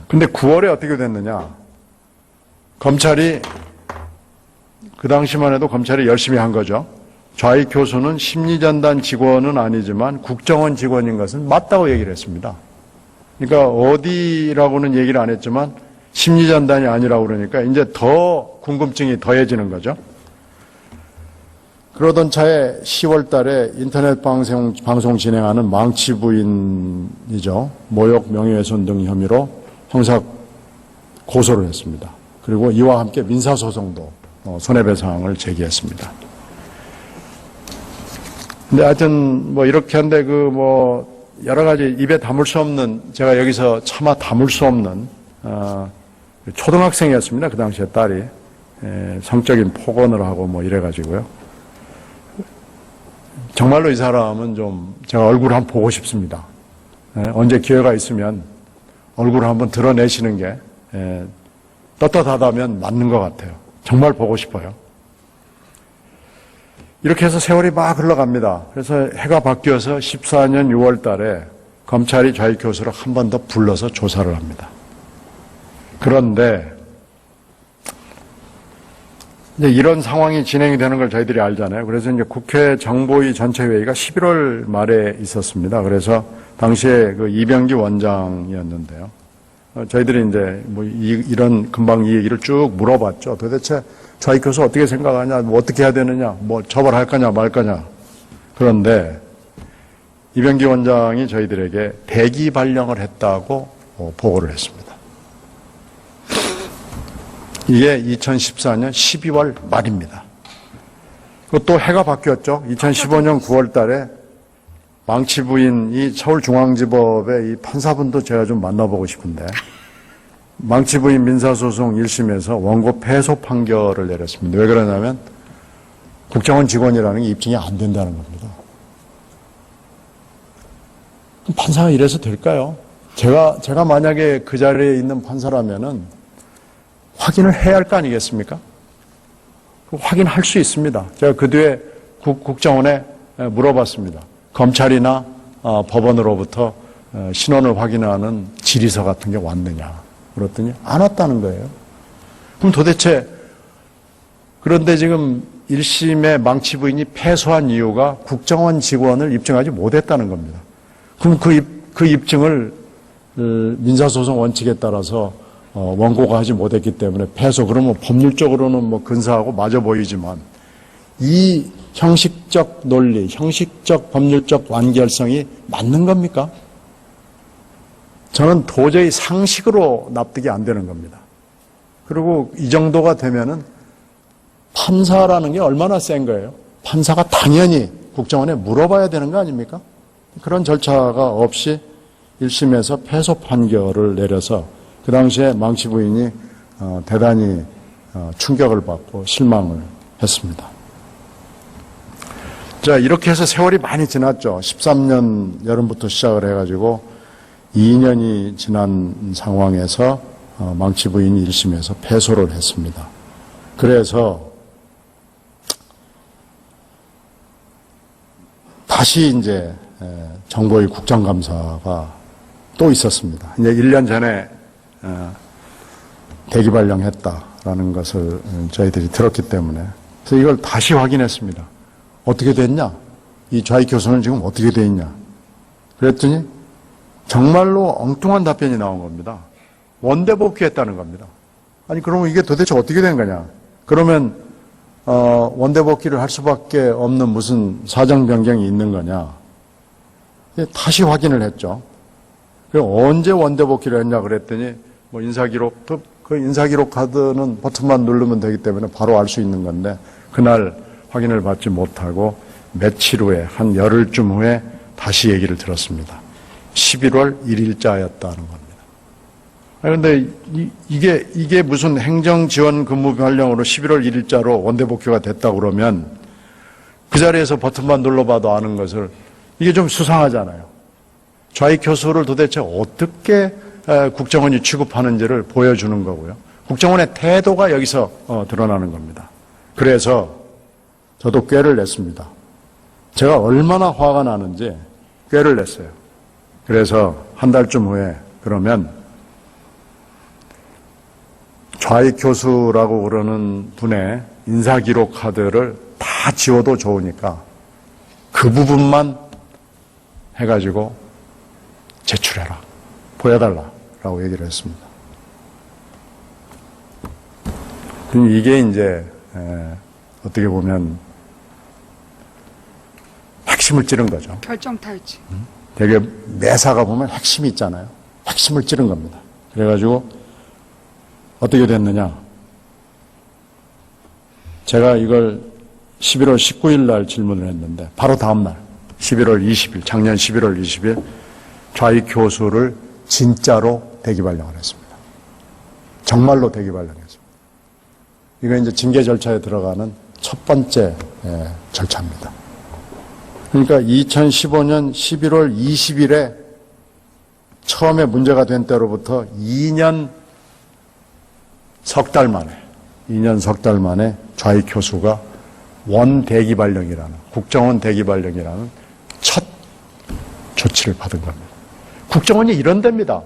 근데 9월에 어떻게 됐느냐? 검찰이 그 당시만 해도 검찰이 열심히 한 거죠. 좌익 교수는 심리전단 직원은 아니지만 국정원 직원인 것은 맞다고 얘기를 했습니다. 그러니까 어디라고는 얘기를 안 했지만 심리전단이 아니라고 그러니까 이제 더 궁금증이 더해지는 거죠. 그러던 차에 10월 달에 인터넷 방송 진행하는 망치 부인이죠. 모욕, 명예훼손 등 혐의로 형사 고소를 했습니다. 그리고 이와 함께 민사소송도 손해배상을 제기했습니다. 근데 하여튼 뭐 이렇게 한데 여러 가지 입에 담을 수 없는, 제가 여기서 차마 담을 수 없는 초등학생이었습니다. 그 당시에 딸이 성적인 폭언을 하고 이래가지고요. 정말로 이 사람은 좀 제가 얼굴을 한번 보고 싶습니다. 언제 기회가 있으면 얼굴을 한번 드러내시는 게 떳떳하다면 맞는 것 같아요. 정말 보고 싶어요. 이렇게 해서 세월이 막 흘러갑니다. 그래서 해가 바뀌어서 14년 6월 달에 검찰이 좌익 교수를 한 번 더 불러서 조사를 합니다. 그런데 이제 이런 상황이 진행이 되는 걸 저희들이 알잖아요. 그래서 이제 국회 정보위 전체회의가 11월 말에 있었습니다. 그래서 당시에 그 이병기 원장이었는데요. 저희들이 이제 이런 금방 이 얘기를 쭉 물어봤죠. 도대체 좌익 교수 어떻게 생각하냐, 어떻게 해야 되느냐, 처벌할 거냐 말 거냐. 그런데 이병기 원장이 저희들에게 대기 발령을 했다고 보고를 했습니다. 이게 2014년 12월 말입니다. 또 해가 바뀌었죠. 2015년 9월 달에 망치 부인이 서울중앙지법의 이 판사분도 제가 좀 만나보고 싶은데, 망치 부인 민사소송 1심에서 원고 패소 판결을 내렸습니다. 왜 그러냐면 국정원 직원이라는 게 입증이 안 된다는 겁니다. 판사가 이래서 될까요? 제가 만약에 그 자리에 있는 판사라면은 확인을 해야 할 거 아니겠습니까? 확인할 수 있습니다. 제가 그 뒤에 국정원에 물어봤습니다. 검찰이나 법원으로부터 신원을 확인하는 질의서 같은 게 왔느냐. 그랬더니 안 왔다는 거예요. 그럼 도대체, 그런데 지금 1심의 망치 부인이 패소한 이유가 국정원 직원을 입증하지 못했다는 겁니다. 그럼 그 입증을 민사소송 원칙에 따라서 원고가 하지 못했기 때문에 패소, 그러면 법률적으로는 근사하고 맞아 보이지만 이 형식적 논리, 형식적 법률적 완결성이 맞는 겁니까? 저는 도저히 상식으로 납득이 안 되는 겁니다. 그리고 이 정도가 되면은 판사라는 게 얼마나 센 거예요? 판사가 당연히 국정원에 물어봐야 되는 거 아닙니까? 그런 절차가 없이 1심에서 패소 판결을 내려서 그 당시에 망치 부인이 대단히 충격을 받고 실망을 했습니다. 자, 이렇게 해서 세월이 많이 지났죠. 13년 여름부터 시작을 해가지고 2년이 지난 상황에서 망치 부인이 1심에서 패소를 했습니다. 그래서 다시 이제 정보위 국정감사가 또 있었습니다. 이제 1년 전에 대기 발령했다라는 것을 저희들이 들었기 때문에 그래서 이걸 다시 확인했습니다. 어떻게 됐냐? 이 좌익 교수는 지금 어떻게 돼 있냐? 그랬더니 정말로 엉뚱한 답변이 나온 겁니다. 원대 복귀했다는 겁니다. 아니 그러면 이게 도대체 어떻게 된 거냐? 그러면 원대 복귀를 할 수밖에 없는 무슨 사정 변경이 있는 거냐? 다시 확인을 했죠. 언제 원대 복귀를 했냐 그랬더니 뭐 인사기록 그 인사기록 카드는 버튼만 누르면 되기 때문에 바로 알 수 있는 건데 그날 확인을 받지 못하고 며칠 후에 한 열흘쯤 후에 다시 얘기를 들었습니다. 11월 1일자였다는 겁니다. 그런데 이게 무슨 행정지원 근무 발령으로 11월 1일자로 원대 복귀가 됐다고 그러면 그 자리에서 버튼만 눌러봐도 아는 것을 이게 좀 수상하잖아요. 좌익 교수를 도대체 어떻게 국정원이 취급하는지를 보여주는 거고요. 국정원의 태도가 여기서 드러나는 겁니다. 그래서 저도 꾀를 냈습니다. 제가 얼마나 화가 나는지 꾀를 냈어요. 그래서 한 달쯤 후에 그러면 좌익 교수라고 그러는 분의 인사기록 카드를 다 지워도 좋으니까 그 부분만 해가지고 제출해라. 보여달라라고 얘기를 했습니다. 그럼 이게 이제 어떻게 보면 핵심을 찌른 거죠. 결정타였지. 되게 매사가 보면 핵심이 있잖아요. 핵심을 찌른 겁니다. 그래가지고 어떻게 됐느냐. 제가 이걸 11월 19일 날 질문을 했는데 바로 다음 날 11월 20일, 작년 11월 20일 좌익 교수를 진짜로 대기 발령을 했습니다. 정말로 대기 발령했습니다. 이거 이제 징계 절차에 들어가는 첫 번째 절차입니다. 그러니까 2015년 11월 20일에 처음에 문제가 된 때로부터 2년 석 달 만에 좌익 교수가 원 대기 발령이라는, 국정원 대기 발령이라는 첫 조치를 받은 겁니다. 국정원이 이런 데입니다.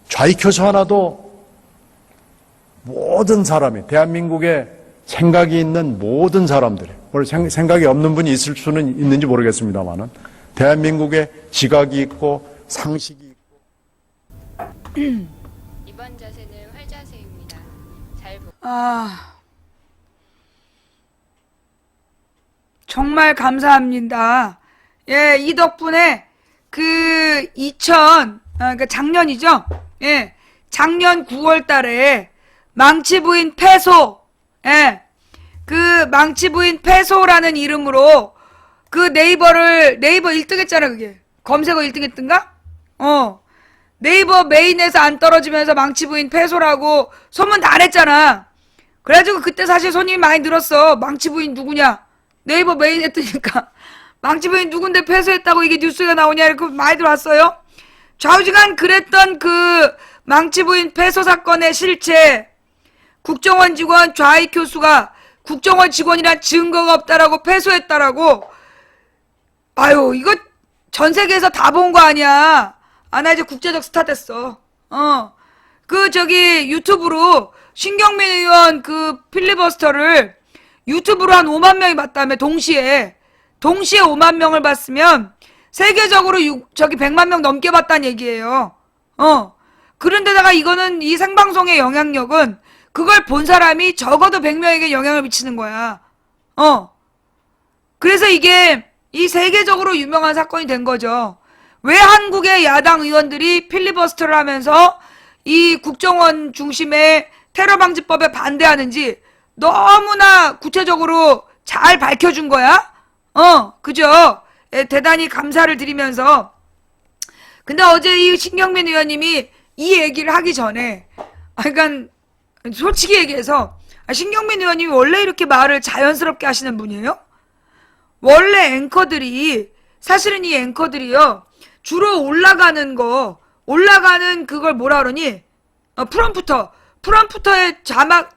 좌익 교수 하나도 모든 사람이, 대한민국에 생각이 있는 모든 사람들이, 물론 생각이 없는 분이 있을 수는 있는지 모르겠습니다만은, 대한민국에 지각이 있고 상식이 있고. 이번 자세는 활자세입니다. 잘 보. 정말 감사합니다. 예, 이 덕분에 그러니까 작년이죠. 예, 작년 9월 달에 망치 부인 패소, 예, 그 망치 부인 패소라는 이름으로 그 네이버 1등 했잖아, 그게. 검색어 1등 했던가? 네이버 메인에서 안 떨어지면서 망치 부인 패소라고 소문 다 냈잖아. 그래가지고 그때 사실 손님이 많이 늘었어. 망치 부인 누구냐? 네이버 메인 했더니까 망치 부인 누군데 패소했다고 이게 뉴스가 나오냐 이렇게 많이 들어왔어요. 좌우지간 그랬던 그 망치 부인 패소 사건의 실체, 국정원 직원 좌익 교수가 국정원 직원이란 증거가 없다라고 패소했다라고. 아유, 이거 전 세계에서 다 본 거 아니야. 나 이제 국제적 스타 됐어. 유튜브로 신경민 의원 그 필리버스터를 유튜브로 한 5만 명이 봤다며. 동시에 5만 명을 봤으면 세계적으로 100만 명 넘게 봤다는 얘기예요. 그런데다가 이거는 이 생방송의 영향력은 그걸 본 사람이 적어도 100명에게 영향을 미치는 거야. 그래서 이게 이 세계적으로 유명한 사건이 된 거죠. 왜 한국의 야당 의원들이 필리버스터를 하면서 이 국정원 중심의 테러방지법에 반대하는지 너무나 구체적으로 잘 밝혀준 거야. 그죠? 대단히 감사를 드리면서. 근데 어제 이 신경민 의원님이 이 얘기를 하기 전에, 그러니까 솔직히 얘기해서 신경민 의원님이 원래 이렇게 말을 자연스럽게 하시는 분이에요? 원래 앵커들이, 사실은 이 앵커들이요, 주로 올라가는 그걸 뭐라 그러니? 프롬프터에 자막,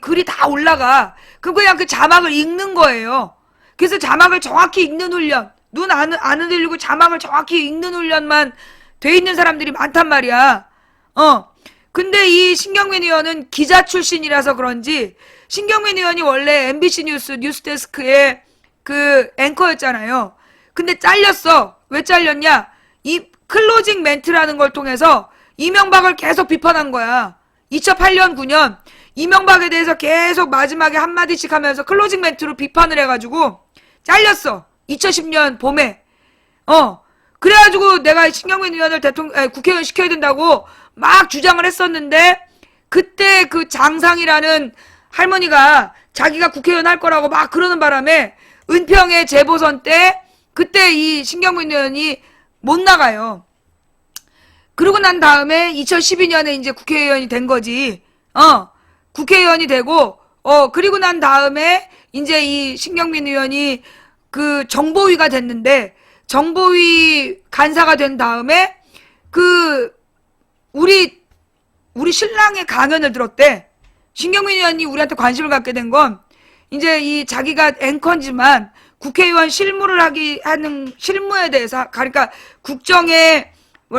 글이 다 올라가. 그럼 그냥 그 자막을 읽는 거예요. 그래서 자막을 정확히 읽는 훈련, 눈 안 흔들리고 자막을 정확히 읽는 훈련만 돼 있는 사람들이 많단 말이야. 근데 이 신경민 의원은 기자 출신이라서 그런지, 신경민 의원이 원래 MBC 뉴스데스크의 그 앵커였잖아요. 근데 잘렸어. 왜 잘렸냐? 이 클로징 멘트라는 걸 통해서 이명박을 계속 비판한 거야. 2008년, 9년 이명박에 대해서 계속 마지막에 한마디씩 하면서 클로징 멘트로 비판을 해가지고 잘렸어. 2010년 봄에. 그래가지고 내가 신경민 의원을 국회의원 시켜야 된다고 막 주장을 했었는데, 그때 그 장상이라는 할머니가 자기가 국회의원 할 거라고 막 그러는 바람에 은평의 재보선 때 그때 이 신경민 의원이 못 나가요. 그러고 난 다음에 2012년에 이제 국회의원이 된 거지. 국회의원이 되고, 그리고 난 다음에 이제 이 신경민 의원이 그 정보위가 됐는데, 정보위 간사가 된 다음에 우리 신랑의 강연을 들었대. 신경민 의원이 우리한테 관심을 갖게 된 건, 이제 이 자기가 앵커지만 국회의원 하는 실무에 대해서, 그러니까 국정의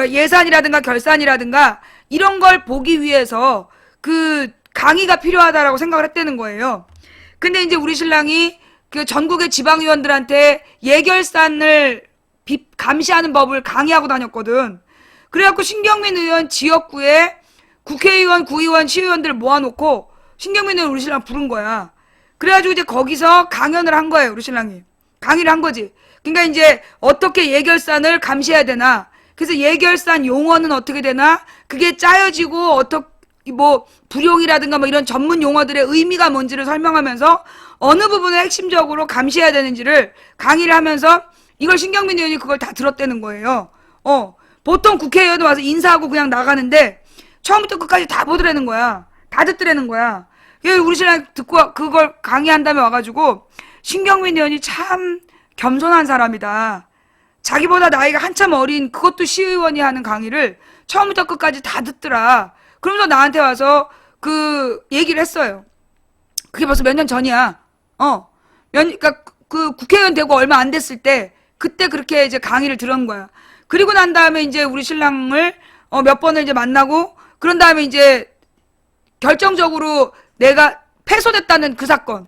예산이라든가 결산이라든가 이런 걸 보기 위해서 그 강의가 필요하다라고 생각을 했다는 거예요. 근데 이제 우리 신랑이 그 전국의 지방의원들한테 예결산을 감시하는 법을 강의하고 다녔거든. 그래갖고 신경민 의원 지역구에 국회의원, 구의원, 시의원들을 모아놓고 신경민 의원 우리 신랑 부른 거야. 그래가지고 이제 거기서 강연을 한 거예요, 우리 신랑이. 강의를 한 거지. 그러니까 이제 어떻게 예결산을 감시해야 되나. 그래서 예결산 용어는 어떻게 되나. 그게 짜여지고 불용이라든가 이런 전문 용어들의 의미가 뭔지를 설명하면서 어느 부분을 핵심적으로 감시해야 되는지를 강의를 하면서 이걸 신경민 의원이 그걸 다 들었다는 거예요. 보통 국회의원 와서 인사하고 그냥 나가는데 처음부터 끝까지 다 보더라는 거야. 다 듣더라는 거야. 우리 신랑 듣고 그걸 강의한 다음에 와가지고 신경민 의원이 참 겸손한 사람이다. 자기보다 나이가 한참 어린 그것도 시의원이 하는 강의를 처음부터 끝까지 다 듣더라. 그러면서 나한테 와서 그 얘기를 했어요. 그게 벌써 몇 년 전이야. 그러니까 그 국회의원 되고 얼마 안 됐을 때 그때 그렇게 이제 강의를 들은 거야. 그리고 난 다음에 이제 우리 신랑을 몇 번을 이제 만나고 그런 다음에 이제 결정적으로 내가 패소됐다는 그 사건.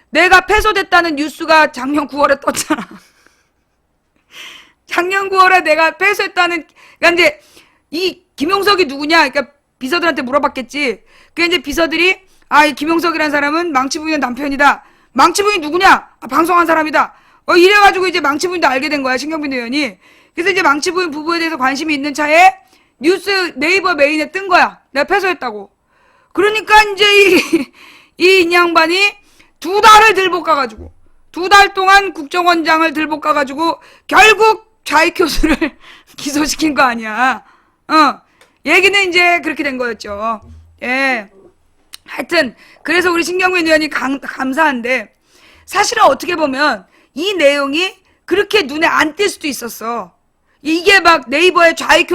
내가 패소됐다는 뉴스가 작년 9월에 떴잖아. 작년 9월에 내가 패소했다는, 그러니까 이제 이 김용석이 누구냐? 그러니까 비서들한테 물어봤겠지. 그러니까 이제 비서들이 이 김용석이라는 사람은 망치부인 남편이다. 망치부인 누구냐? 방송한 사람이다. 이래가지고 이제 망치부인도 알게 된 거야, 신경민 의원이. 그래서 이제 망치부인 부부에 대해서 관심이 있는 차에 뉴스 네이버 메인에 뜬 거야. 내가 패소했다고. 그러니까 이제 이 양반이 2달을 들복 가가지고 2달 동안 국정원장을 들복 가가지고 결국 좌익 교수를 기소시킨 거 아니야. 얘기는 이제 그렇게 된 거였죠. 예. 하여튼 그래서 우리 신경민 의원이 감사한데 사실은 어떻게 보면 이 내용이 그렇게 눈에 안 띌 수도 있었어. 이게 막 네이버에 좌익